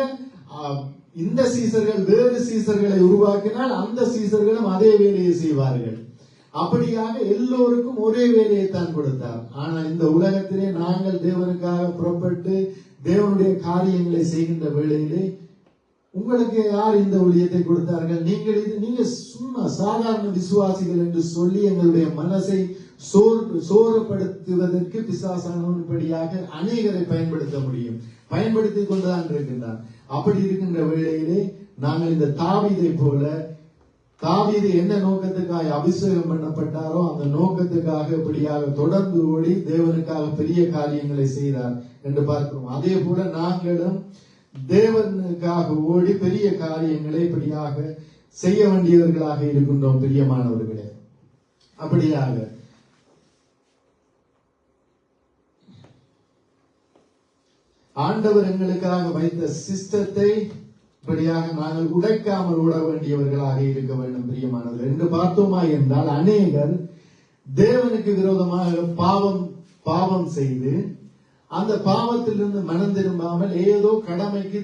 இந்த சீசர்கள் வேறு சீசர்களை உருவாக்கினால் அந்த சீசர்களும் அதே வேலையை செய்வார்கள். அப்படியாக எல்லோருக்கும் ஒரே வேலையை தான் கொடுத்தார். ஆனால் இந்த உலகத்திலே நாங்கள் தேவனுக்காக புறப்பட்டு தேவனுடைய காரியங்களை செய்கின்ற வேளையிலே உங்களுக்கு யார் இந்த ஊழியத்தை கொடுத்தார்கள்? நீங்க சும்மா சாதாரண விசுவாசிகள் என்று சொல்லி எங்களுடைய மனசை சோர்வுபடுத்துவதற்கு பிசாசானபடியாக அநேகரை பயன்படுத்த முடியும், பயன்படுத்தி கொண்டுதான் இருக்கின்றார். அப்படி இருக்கின்ற வேளையிலே நாங்கள் இந்த தாவீதை போல, தாவீது என்ன நோக்கத்துக்காக அபிஷேகம் பண்ணப்பட்டாரோ அந்த நோக்கத்துக்காக இப்படியாக தொடர்ந்து ஓடி தேவனுக்காக பெரிய காரியங்களை செய்தார் என்று பார்க்கிறோம். அதே போல நாங்களும் தேவனுக்காக ஓடி பெரிய காரியங்களை இப்படியாக செய்ய வேண்டியவர்களாக இருக்கின்றோம். பிரியமானவர்களே, அப்படியாக ஆண்டவர் எங்களுக்காக வைத்த சிஸ்டத்தை இப்படியாக நாங்கள் உடைக்காமல் விட வேண்டியவர்களாக இருக்க வேண்டும். பிரியமானவர்கள், என்று பார்த்தோமா என்றால் அநேகர் தேவனுக்கு விரோதமாக பாவம் செய்து அந்த பாவத்திலிருந்து மனம் திரும்பாமல் ஏதோ கடமைக்கு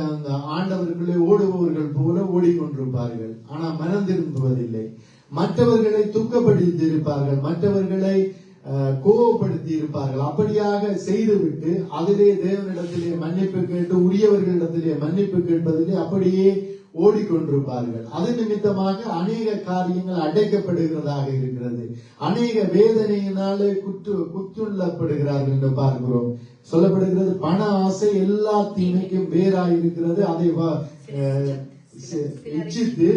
அந்த ஆண்டவர்களை ஓடுபவர்கள் போல ஓடிக்கொண்டிருப்பார்கள். ஆனால் மனம் திரும்புவதில்லை. மற்றவர்களை துக்கப்படுத்தி இருப்பார்கள், மற்றவர்களை கோபப்படுத்தி இருப்பார்கள். அப்படியாக செய்துவிட்டு அதிலே தேவனிடத்திலே மன்னிப்பு கேட்டு உரியவர்களிடத்திலே மன்னிப்பு கேட்பதிலே அப்படியே ஓடிக்கொண்டிருப்பார்கள். அது நிமித்தமாக அநேக காரியங்கள் அடைக்கப்படுகிறதாக இருக்கிறது. அநேக வேதனையினாலே குற்றுள்ளப்படுகிறார்கள் என்று பார்க்கிறோம். சொல்லப்படுகிறது பண ஆசை எல்லா தீமைக்கும் வேறாயிருக்கிறது, அதை இச்சித்து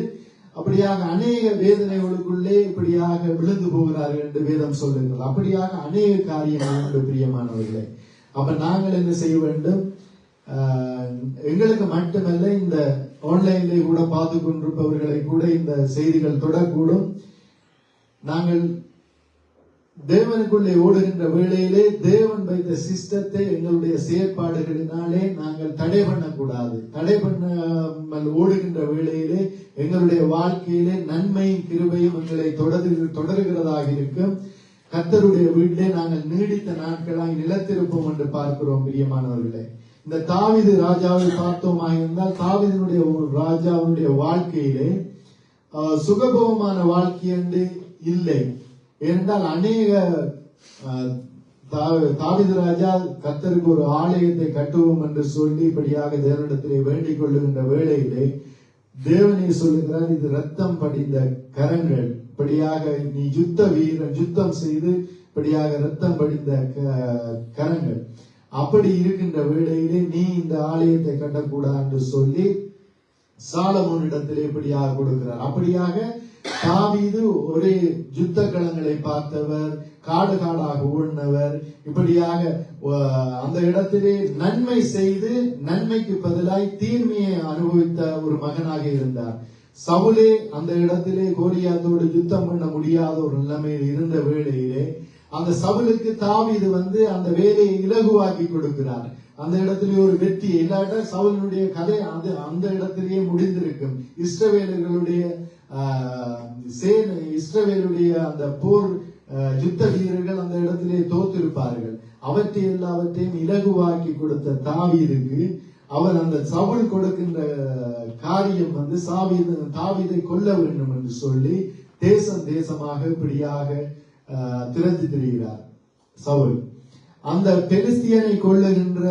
அப்படியாக அநேக வேதனைகளுக்குள்ளே இப்படியாக விழுந்து போகிறார்கள் என்று வேதம் சொல்லுங்கள். அப்படியாக அநேக காரியங்கள் உண்டு. பிரியமானவர்களே, அப்ப நாங்கள் என்ன செய்ய வேண்டும்? எங்களுக்கு மட்டுமல்ல, இந்த ஆன்லைன்ல கூட பார்த்து கொண்டிருப்பவர்களை கூட இந்த செய்திகள் தொடக்கூடும். நாங்கள் தேவனுக்குள்ளே ஓடுகின்ற வேளையிலே தேவன் வைத்த சிஸ்டத்தை எங்களுடைய செயற்பாடுகளினாலே நாங்கள் தடை பண்ணக்கூடாது. தடை பண்ணாமல் ஓடுகின்ற வேளையிலே எங்களுடைய வாழ்க்கையிலே நன்மையும் கிருபையும் எங்களை தொடர்கிறதாக இருக்கும். கர்த்தருடைய வீட்டிலே நாங்கள் நீடித்த நாட்களாய் நிலத்திருப்போம் என்று பார்க்கிறோம். பிரியமானவர்களே, இந்த தாவீது ராஜாவை பார்த்தோமா இருந்தால் தாவீதினுடைய ராஜாவுடைய வாழ்க்கையிலே சுகபோகமான வாழ்க்கை என்று இல்லை. ஏனென்றால் அநேக தாவீது ராஜா கர்த்தருக்கு ஒரு ஆலயத்தை கட்டுவோம் என்று சொல்லி இப்படியாக தேவனிடத்திலே வேண்டிக் கொள்ளுகின்ற வேளையிலே தேவனை சொல்லுகிறார், இது ரத்தம் படிந்த கரங்கள், இப்படியாக நீ யுத்தம் செய்து இப்படியாக ரத்தம் படிந்த கரங்கள், அப்படி இருக்கின்ற வேளையிலே நீ இந்த ஆலயத்தை கட்டக்கூடாது என்று சொல்லி சாலமோனிடத்திலே இப்படியாக கொடுக்கிறார். அப்படியாக தாவீது ஒரே யுத்த களங்களை பார்த்தவர், காடு காடாக ஓடினவர். இப்படியாக அந்த இடத்திலே நன்மை செய்து நன்மைக்கு பதிலாய் தீமையை அனுபவித்த ஒரு மகனாக இருந்தார். சவுலே அந்த இடத்திலே கோலியாத்தோடு யுத்தம் பண்ண முடியாத ஒரு நிலைமையில் இருந்த வேளையிலே அந்த சவுலுக்கு தாவீது அந்த வேலையை இலகுவாக்கி கொடுக்கிறார். அந்த இடத்திலே ஒரு வெற்றி இல்லாட்ட சவுலினுடைய கதை அந்த இடத்திலேயே முடிந்திருக்கும். இஸ்ரவேலுடைய அந்த போர் யுத்த வீரர்கள் அந்த இடத்திலே தோத்திருப்பார்கள். அவற்றை எல்லாவற்றையும் இலகுவாக்கி கொடுத்த தாவீதுக்கு அவர் அந்த சவுல் கொடுக்கின்ற காரியம் தாவீதை கொல்ல வேண்டும் என்று சொல்லி தேசம் தேசமாக இப்படியாக திறந்து திரிகிறார் சவுல். அந்த பெலிஸ்தியனை கொள்ளுகின்ற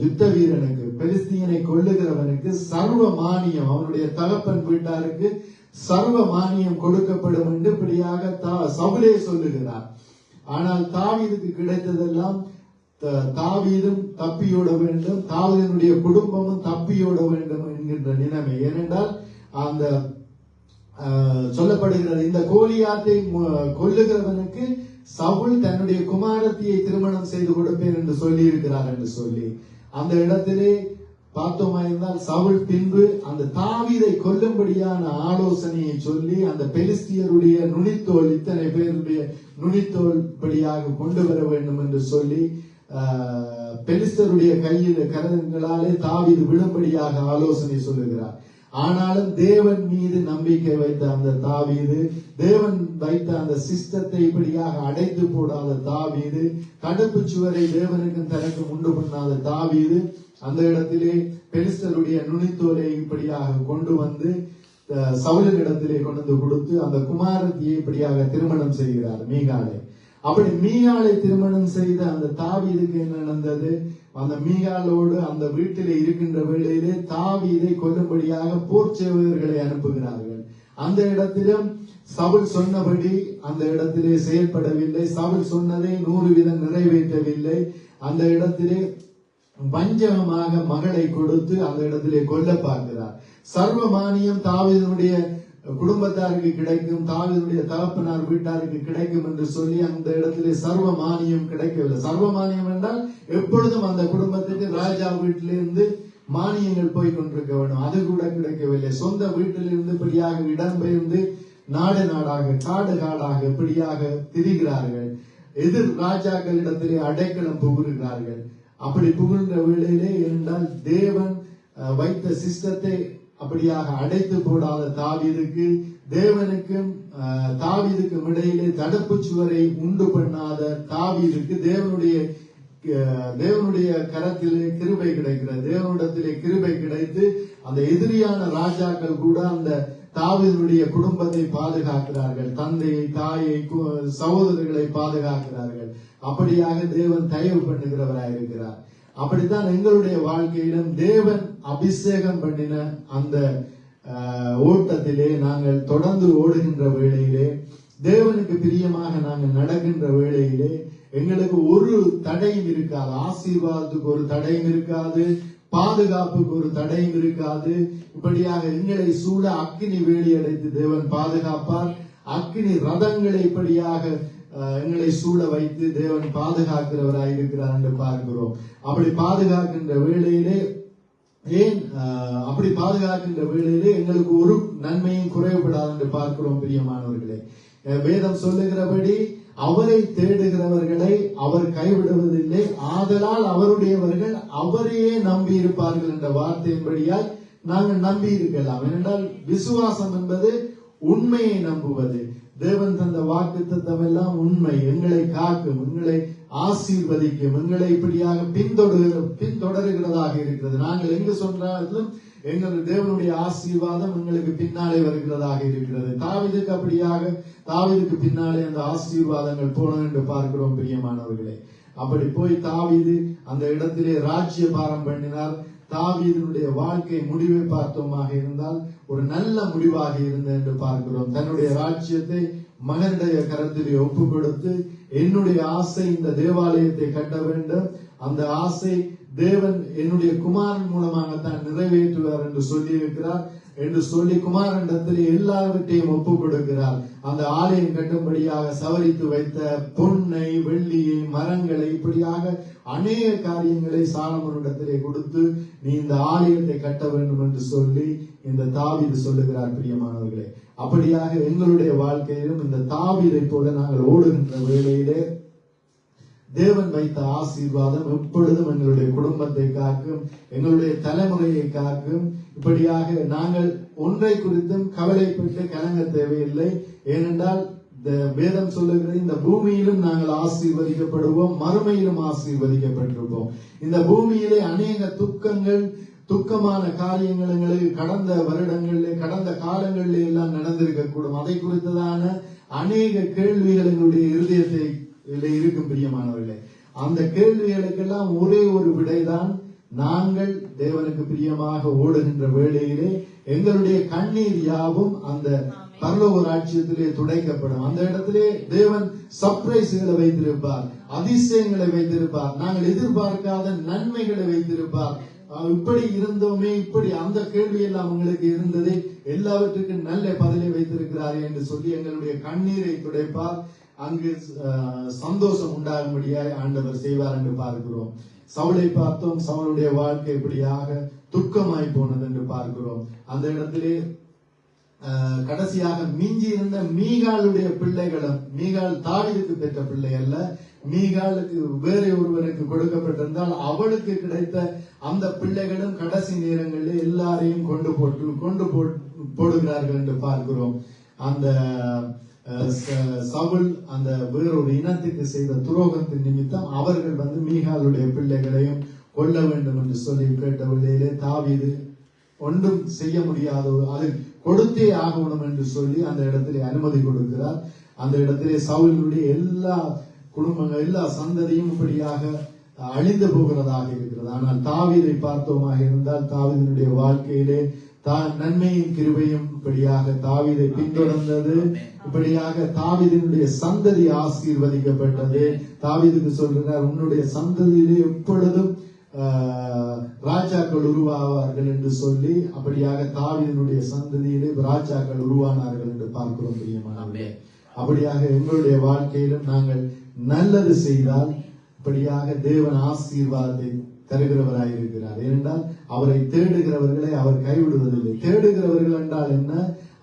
யுத்த வீரனுக்கு, பெலிஸ்தியனை கொள்ளுகிறவனுக்கு சர்வ மானியம், அவனுடைய தகப்பன் வீட்டாருக்கு சர்வ மானியம் கொடுக்கப்படும் என்று இப்படியாக சவுலே சொல்லுகிறார். ஆனால் தாவீதுக்கு கிடைத்ததெல்லாம் தாவீதும் தப்பியோட வேண்டும், தாவீதினுடைய குடும்பமும் தப்பியோட வேண்டும் என்கின்ற நிலைமை. ஏனென்றால் அந்த சொல்லப்படுகிறது, இந்த கோலியாத்தை கொல்லுகிறவனுக்கு சவுல் தன்னுடைய குமாரத்தியை திருமணம் செய்து கொடுப்பேன் என்று சொல்லி இருக்கிறார் என்று சொல்லி அந்த இடத்திலே பார்த்தோமா இருந்தால் சவுல் பின்பு அந்த தாவீதை கொல்லும்படியான ஆலோசனையை சொல்லி அந்த பெலிஸ்தியருடைய நுனித்தோல், இத்தனை பேருடைய நுனித்தோல் படியாக கொண்டு வர வேண்டும் என்று சொல்லி பெலிஸ்தருடைய கையில் கரங்களாலே தாவீது விழும்படியாக ஆலோசனை சொல்லுகிறார். ஆனாலும் தேவன் மீது நம்பிக்கை வைத்த அந்த தாவீது, தேவன் வைத்த அந்த சிஸ்டத்தை இப்படியாக அடைத்து போடாத தாவீது, தடுப்பு சுவரை தேவனுக்கும் தனக்கும் உண்டு பண்ணாத தாவீது அந்த இடத்திலே பெலிஸ்தருடைய நுனித்தோலை இப்படியாக கொண்டு வந்து சவுலின் இடத்திலே கொண்டு கொடுத்து அந்த குமாரத்தியை இப்படியாக திருமணம் செய்கிறார், மீகாலை. அப்படி மீகாலை திருமணம் செய்த அந்த தாவீதுக்கு என்ன நடந்தது? அந்த மீகாலோடு அந்த வீட்டிலே இருக்கின்ற வேளையிலே தாவீதை கொல்லும்படியாக போர் சேவகர்களை அனுப்புகிறார்கள். அந்த இடத்திலும் சவுல் சொன்னபடி அந்த இடத்திலே செயல்படவில்லை. சவுல் சொன்னதை 100% நிறைவேற்றவில்லை. அந்த இடத்திலே வஞ்சகமாக மகளை கொடுத்து அந்த இடத்திலே கொல்ல பார்க்கிறார். சர்வ மானியம் தாவீதினுடைய குடும்பத்தாருக்கு கிடைக்கும், தாவீதுடைய தகப்பனார் வீட்டாருக்கு கிடைக்கும் என்று சொல்லி அந்த இடத்திலே சர்வ மானியம் கிடைக்கவில்லை. சர்வ மானியம் என்றால் எப்பொழுதும் அந்த குடும்பத்துக்கு ராஜா வீட்டிலிருந்து மானியங்கள் போய் கொண்டிருக்க வேண்டும். அது கூட கிடைக்கவில்லை. சொந்த வீட்டிலிருந்து இப்படியாக இடம்பெயர்ந்து நாடு நாடாக, காடு காடாக இப்படியாக திரிகிறார்கள். எதிர் ராஜாக்களிடத்திலே அடைக்கலம் புகுகிறார்கள். அப்படி புகுகின்ற வேளையிலே என்றால் தேவன் வைத்த சிஸ்டத்தை அப்படியாக அடைத்து போடாத தாவீதுக்கு, தேவனுக்கும் தாவீதுக்கும் இடையிலே தடுப்பு சுவரை உண்டு பண்ணாத தாவீதுக்கு தேவனுடைய கரத்திலே கிருபை கிடைக்கிறது. தேவனிடத்திலே கிருபை கிடைத்து அந்த எதிரியான ராஜாக்கள் கூட அந்த தாவீதுடைய குடும்பத்தை பாதுகாக்கிறார்கள், தந்தையை, தாயை, சகோதரர்களை பாதுகாக்கிறார்கள். அப்படியாக தேவன் தயவு பண்ணுகிறவராயிருக்கிறார். அப்படித்தான் எங்களுடைய வாழ்க்கையிலும் தேவன் அபிஷேகம் பண்ணின அந்த ஓட்டத்திலே நாங்கள் தொடர்ந்து ஓடுகின்ற வேளையிலே, தேவனுக்கு பிரியமாக நாங்கள் நடக்கின்ற வேளையிலே எங்களுக்கு ஒரு தடையும் இருக்காது. ஆசீர்வாதத்துக்கு ஒரு தடையும் இருக்காது, பாதுகாப்புக்கு ஒரு தடையும் இருக்காது. இப்படியாக எங்களை சூழ அக்கினி வேலி அடைத்து தேவன் பாதுகாப்பார். அக்கினி ரதங்களை இப்படியாக எங்களை சூழ வைத்து தேவன் பாதுகாக்கிறவராய் இருக்கிறார் என்று பார்க்கிறோம். அப்படி பாதுகாக்கின்ற வேளையிலே எங்களுக்கு ஒரு நன்மையும் குறைவுபடாது என்று பார்க்கிறோம். பிரியமானவர்களே, வேதம் சொல்லுகிறபடி அவரை தேடுகிறவர்களை அவர் கைவிடுவதில்லை, ஆதலால் அவருடையவர்கள் அவரையே நம்பி இருப்பார்கள் என்ற வார்த்தையின்படியால் நாங்கள் நம்பி இருக்கலாம். ஏனென்றால் விசுவாசம் என்பது உண்மையை நம்புவது. தேவன் தந்த வாக்குத்தத்தம் எல்லாம் உண்மை. எங்களை காக்கும், எங்களை ஆசீர்வதிக்கும், எங்களை இப்படியாக பின்தொடருகிறதாக இருக்கிறது. நாங்கள் எங்கு சொன்னாலும் எங்கள் தேவனுடைய ஆசீர்வாதம் எங்களுக்கு பின்னாலே வருகிறதாக இருக்கிறது. தாவீதுக்கு பின்னாலே அந்த ஆசீர்வாதங்கள் போனோம் என்று பார்க்கிறோம். பிரியமானவர்களே, அப்படி போய் தாவீது அந்த இடத்திலே ராஜ்ய பாரம் பண்ணினார். தாவீதினுடைய வாழ்க்கை முடிவை பார்த்தோமாக இருந்தால் ஒரு நல்ல முடிவாக இருந்தது என்று பார்க்கிறோம். தன்னுடைய ராஜ்யத்தை மகனுடைய கரத்திலே ஒப்பு கொடுத்து, என்னுடைய ஆசை இந்த தேவாலயத்தை கட்ட வேண்டும், அந்த ஆசை தேவன் என்னுடைய குமாரன் மூலமாகத்தான் நிறைவேற்றுவார் என்று சொல்லி இருக்கிறார். என்று சொல்லி குமாரனிடத்திலே எல்லாவற்றையும் ஒப்பு கொடுக்கிறார். அந்த ஆலயம் கட்டும்படியாக சவரித்து வைத்த பொன்னை, வெள்ளியை, மரங்களை, இப்படியாக அநேக காரியங்களை சாலமோனிடத்திலே கொடுத்து நீ இந்த ஆலயத்தை கட்ட வேண்டும் என்று சொல்லி இந்த தாவீது சொல்லுகிறார். பிரியமானவர்களே, அப்படியாக எங்களுடைய வாழ்க்கையிலும் இந்த தாவீதை போல நாங்கள் ஓடுகின்ற வேளையிலே தேவன் வைத்த ஆசீர்வாதம் எப்பொழுதும் எங்களுடைய குடும்பத்தை காக்கும், எங்களுடைய தலைமுறையை காக்கும். இப்படியாக நாங்கள் ஒன்றை குறித்தும் கவலைப்பட்டு கலங்க தேவையில்லை. ஏனென்றால் வேதம் சொல்லுகிற இந்த பூமியிலும் நாங்கள் ஆசீர்வதிக்கப்படுவோம், மறுமையிலும் ஆசீர்வதிக்கப்பட்டிருப்போம். இந்த பூமியிலே அநேக துக்கமான காரியங்கள் எங்களுக்கு கடந்த வருடங்களிலே, கடந்த காலங்களிலே எல்லாம் நடந்திருக்க கூடும். அதை குறித்ததான அநேக கேள்விகள் எங்களுடைய இருதயத்தை இருக்கும். பிரியமானவர்களே, அந்த கேள்விகளுக்கெல்லாம் ஒரே ஒரு விடைதான், நாங்கள் தேவனுக்கு பிரியமாக ஓடுகின்ற வேளையிலே எங்களுடைய கண்ணீர் யாவும் அந்த பரலோக ராஜ்யத்திலே துடைக்கப்படும். அந்த இடத்திலே தேவன் சர்ப்ரைஸ்களை வைத்திருப்பார், அதிசயங்களை வைத்திருப்பார், நாங்கள் எதிர்பார்க்காத நன்மைகளை வைத்திருப்பார். இப்படி இருந்தோமே, இப்படி அந்த கேள்வி எல்லாம் உங்களுக்கு இருந்தது, எல்லாவற்றுக்கும் நல்ல பதிலை வைத்திருக்கிறார் என்று சொல்லி எங்களுடைய கண்ணீரை துடைப்பார். அங்கு சந்தோஷம் உண்டாகும்படியாய் ஆண்டவர் செய்வார் என்று பார்க்கிறோம். சவுலை பார்த்தோம், சவுளுடைய வாழ்க்கை இப்படியாக துக்கமாய் போனது என்று பார்க்கிறோம். அந்த இடத்திலே கடைசியாக மிஞ்சி இருந்த மீகாளுடைய பிள்ளைகளும், மீகாள் தாவீதுக்கு பெற்ற பிள்ளை அல்ல, மீகாளுக்கு வேற ஒருவருக்கு கொடுக்கப்பட்டிருந்தால் அவளுக்கு கிடைத்த அந்த பிள்ளைகளும் கடைசி நேரங்களில் எல்லாரையும் கொண்டு போடுகிறார்கள் என்று பார்க்கிறோம். அந்த சவுல் அந்த வேறொரு இனத்துக்கு செய்த துரோகத்தின் நிமித்தம் அவர்கள் மீகாளுடைய பிள்ளைகளையும் கொல்ல வேண்டும் என்று சொல்லி கேட்ட வேளையிலே தாவீது ஒன்றும் செய்ய முடியாத, அது கொடுத்தே ஆகணும் என்று சொல்லி அந்த இடத்திலே அனுமதி கொடுக்கிறார். அந்த இடத்திலே சவுலுடைய எல்லா குடும்பங்கள், எல்லா சந்ததியும் இப்படியாக அழிந்து போகிறதாக இருக்கிறது. ஆனால் தாவீதை பார்த்தோமாக இருந்தால் தாவீதினுடைய வாழ்க்கையிலே நன்மையும் கிருபையும் இப்படியாக தாவீதை பின்தொடர்ந்தது. இப்படியாக தாவீதினுடைய சந்ததி ஆசீர்வதிக்கப்பட்டது. தாவீதுக்கு சொல்றார், உன்னுடைய சந்ததியிலே எப்பொழுதும் ராஜாக்கள் உருவாவார்கள் என்று சொல்லி, அப்படியாக தாவீதினுடைய சந்ததியிலே ராஜாக்கள் உருவானார்கள் என்று பார்க்கிறோம். பிரியமானவர்களே, அப்படியாக எங்களுடைய வாழ்க்கையிலும் நாங்கள் நல்லது செய்தால் இப்படியாக தேவன் ஆசீர்வாதத்தை தருகிறவராயிருக்கிறார். ஏனென்றால் அவரை தேடுகிறவர்களை அவர் கைவிடுவதில்லை. தேடுகிறவர்கள் என்றால் என்ன?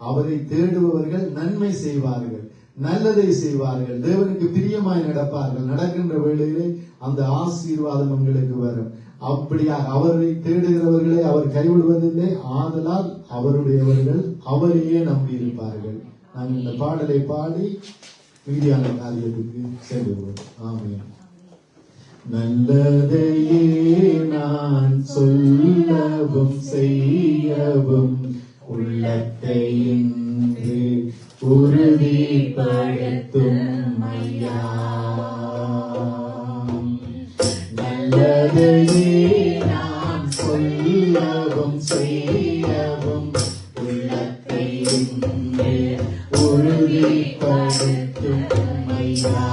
அவரை தேடுபவர்கள் நன்மை செய்வார்கள், நல்லதை செய்வார்கள், தேவனுக்கு பிரியமாய் நடப்பார்கள். நடக்கின்ற வேளையிலே அந்த ஆசீர்வாதம் எங்களுக்கு வரும். அப்படியாக அவரை தேடுகிறவர்களை அவர் கைவிடுவதில்லை. ஆதலால் அவருடையவர்கள் அவரையே நம்பி இருப்பார்கள். நாங்கள் இந்த பாடலை பாடி மீதியான காரியத்துக்கு செல்வோம். ஆமென். நல்லதையே நான் சொல்லவும் செய்யவும் உள்ளத்தை இன்று உறுதிப்படுத்தும் ஐயா. நல்லதையே நான் சொல்லவும் செய்யவும் உள்ளத்தை இன்று உறுதிப்படுத்தும் ஐயா.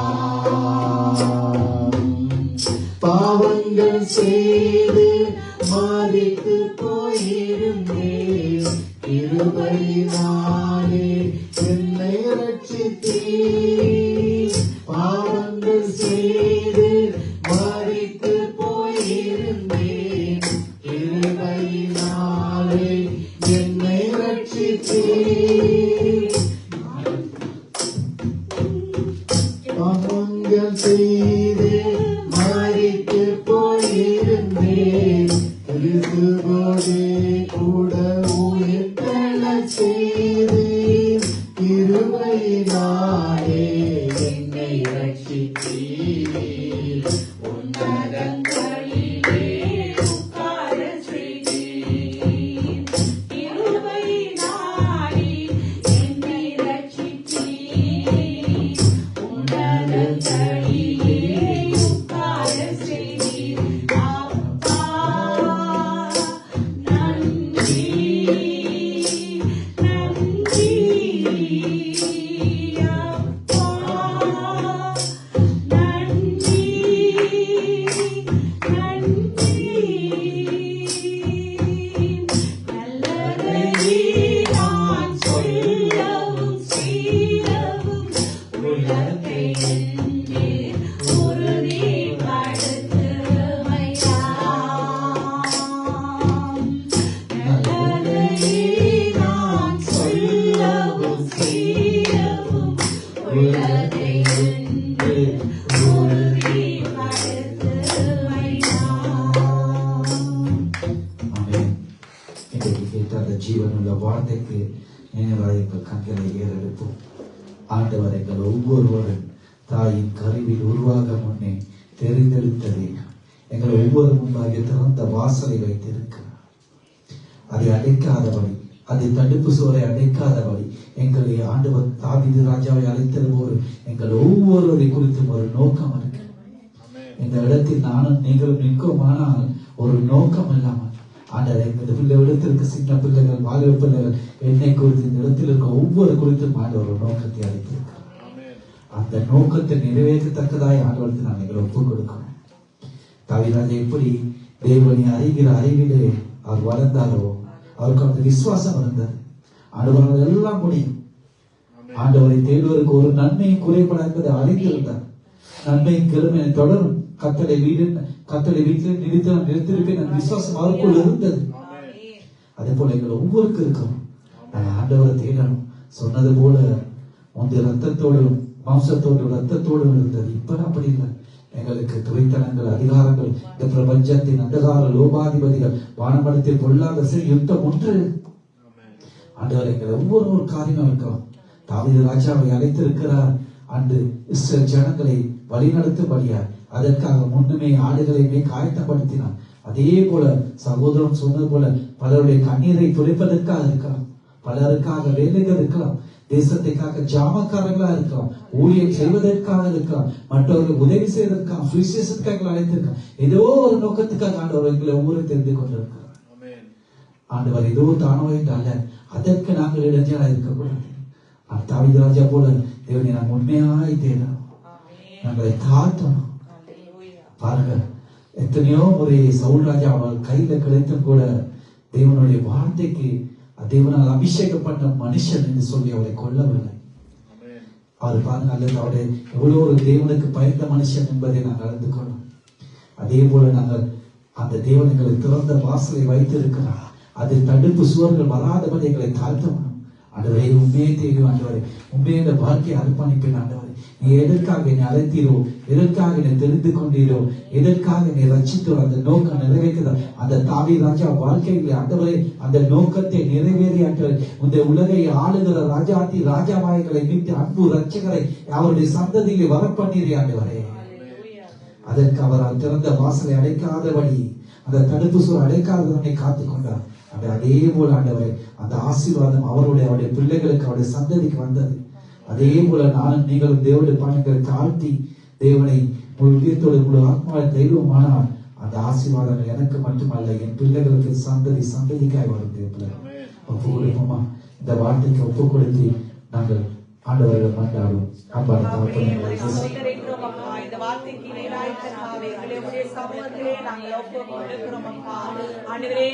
பாவங்கள் செய்து மாறித்து போயிருந்தேன், கிருபையினாலே என்னை ரட்சித்தீர். பாவங்கள் செய்து மாறித்து போயிருந்தேன், கிருபையினாலே என்னை ரட்சித்தீர். பாவங்கள் செய்து மாறித்து போயிருந்தேன், கிறிஸ்துவோடே கூட உயிர்த்தெழச் செய்தீர். கிருபையினாலே என்னை ரட்சித்தீர். உன்னதங்களிலே உட்காரச் செய்தீர். கிருபையினாலே என்னை ரட்சித்தீர். உன்னதங்களிலே உட்காரச் செய்தீர். அப்பா நன்றி, நன்றி அப்பா, நன்றி, நன்றி. நல்லதையே என்று உறுதிப்படுத்துமையா. நல்லதை நான் சொல்லவும் செய்யவும் உள்ளதை என்று உறுதிப்படுத்துமையா. ஆமென். இன்றைக்கு கேட்ட அந்த ஜீவனுள்ள வார்த்தைக்கு நினைவாக எங்கள் கண்களை ஏறெடுப்போம். ஆண்டவர் எங்கள் ஒவ்வொருவரும் தாயின் கருவில் உருவாக முன்னே தெரிந்தெடுத்ததே எங்கள் ஒவ்வொரு முன்பாக திறந்த வாசலை வைத்திருக்கிறார். அதை அடைக்காதபடி, அதை தடுப்பு சுவரை அடைக்காதபடி எங்களை ஆண்டவர் தாவீது ராஜாவை அழைத்தது எங்கள் ஒவ்வொருவரை குறித்தும் ஒரு நோக்கம் இருக்கு. இந்த இடத்தில் நானும் நீங்களும் நிற்குமானால் ஒரு நோக்கம் இல்லாமல் ஆண்டவர் எங்கள் இடத்திற்கு சின்ன பிள்ளைகள், வாலிப பிள்ளைகள், என்னை குறித்து இந்த இடத்தில் இருக்க ஒவ்வொரு குறித்தும் ஆண்டவர் ஒரு நோக்கத்தை அளித்திருக்கிறார். அந்த நோக்கத்தை நிறைவேற்றத்தக்கதாய் ஆண்டவருக்கு நான் எங்களை ஒப்புக் கொடுக்கிறேன். தாவீது எப்படி தேவனை அறிகிற அறிவிலே அவர் வளர்ந்தாரோ அவருக்கு அந்த விசுவாசம் இருந்தது. ஆண்டவரால் எல்லாம் முடியும். ஆண்டவரை தேடுவதற்கு ஒரு நன்மையும் குறைபட என்பதை அறிந்திருந்தார். நன்மையும் கிழமை தொடரும். கத்தளை வீட்டில் நிறுத்திருப்பேன் என்ற விசுவாசம் அவருக்குள் இருந்தது. அதே போல எங்கள் ஒவ்வொருக்கும் இருக்கும். நாங்கள் ஆண்டவரை தேடணும். சொன்னது போல முந்தைய ரத்தத்தோடும் மாம்சத்தோடும் ரத்தத்தோடும் இருந்தது. இப்ப அப்படி இல்லை. எங்களுக்கு துறைத்தனங்கள், அதிகாரங்கள், இந்த பிரபஞ்சத்தின் அந்தகார லோபாதிபதிகள், வானமடத்தில் பொல்லாத யுத்தம் ஒன்று. ஆண்டவர் எங்கள் ஒவ்வொரு காரியமும் இருக்கிறோம். தாவீது ராஜாவை அழைத்திருக்கிறார். அன்று இஸ்ரேல் ஜனங்களை வழிநடத்தும்படியார் அதற்காக முன்னுமே ஆடுகளையுமே காயத்தப்படுத்தினார். அதே போல சகோதரன் சொன்னது போல பலருடைய கண்ணீரை துடைப்பதற்காக இருக்கலாம், பலருக்காக வேலைகள் இருக்கலாம், தேசத்திற்காக ஜாமக்காரர்களா இருக்கலாம், ஊழியம் செய்வதற்காக இருக்கலாம், மற்றவர்களுக்கு உதவி செய்வதற்காக, சுவிசேஷத்துக்காக அழைத்திருக்கலாம். ஏதோ ஒரு நோக்கத்துக்காக ஆண்டவர் எங்களை ஒவ்வொரு தெரிந்து கொண்டிருக்கிறார். ஆண்டவர் ஏதோ தானோ என்றால அதற்கு நாங்கள் இடைஞ்சலா இருக்கக்கூடாது. தாவீது ராஜா போல தேவனை நாங்கள் உண்மையாய் தேடணும், நாங்களை தாழ்த்தணும். பாருங்க, எத்தனையோ முறை சவுல் ராஜா அவர் கையில கிடைத்தும் கூட தேவனுடைய வார்த்தைக்கு தேவனால் அபிஷேகப்பட்ட மனுஷன் என்று சொல்லி அவரை கொல்லவில்லை. அவர் பாருங்க, அல்லது அவரை எவ்வளவு ஒரு தேவனுக்கு பயந்த மனுஷன் என்பதை நாங்கள் அறிந்து கொள்ளணும். அதே போல நாங்கள் அந்த தேவனுக்கு திறந்த வாசலை வைத்திருக்கிறார். அதில் தடுப்பு சுவர்கள் வராதபடி எங்களை தாழ்த்தணும். ஆண்டவரே, உண்மையை தெரியும். ஆண்டவரே, உண்மையை இந்த வாழ்க்கையை அர்ப்பணிப்பேன். ஆண்டவரே, நீ எதற்காக என்னை அழைத்தீரோ, எதற்காக என்னை தெரிந்து கொண்டீரோ, எதற்காக என்னை ரட்சித்தோ, அந்த நோக்கம் நிறைவேற்ற அந்த தாவீது ராஜா வாழ்க்கையில் ஆண்டவரே அந்த நோக்கத்தை நிறைவேறி ஆண்டவரே இந்த உலகை ஆளுகிற ராஜாத்தி ராஜாவாய்களை மீட்டு அன்பு ரட்சகரை அவருடைய சந்ததியை வரப்பண்ணீரே ஆண்டவரே. அதற்கு அவர் திறந்த வாசலை அடைக்காதபடி, அந்த தடுப்பு சுவர் அடைக்காதவனை காத்துக் கொண்டார். அதே போல ஆண்டவரே அந்த ஆசீர்வாதம் அவருடைய பிள்ளைகளுக்கு, அவருடைய சந்ததிக்கு வந்தது. அதே போல நானும் நீங்களும் தேவனுடைய பணங்களை தாழ்த்தி தேவனை உயர்த்தோடு முழு ஆத்மாவை தெய்வமானால் அந்த ஆசீர்வாதங்கள் எனக்கு மட்டுமல்ல, என் பிள்ளைகளுக்கு சந்ததிக்காய் வரும். ஒப்பு கொடுப்போமா? இந்த வார்த்தைக்கு ஒப்பு கொடுத்து நாங்கள் ஆண்டவர்கள் மன்றாடுவோம். அன்பான தகப்பனே, இந்த வார்த்தைக்கு நேராய்த்த நாளே எங்களுடைய சமூகத்திலே நாங்கள் ஒப்பு கொடுக்கிறோம். ஆண்டவரே,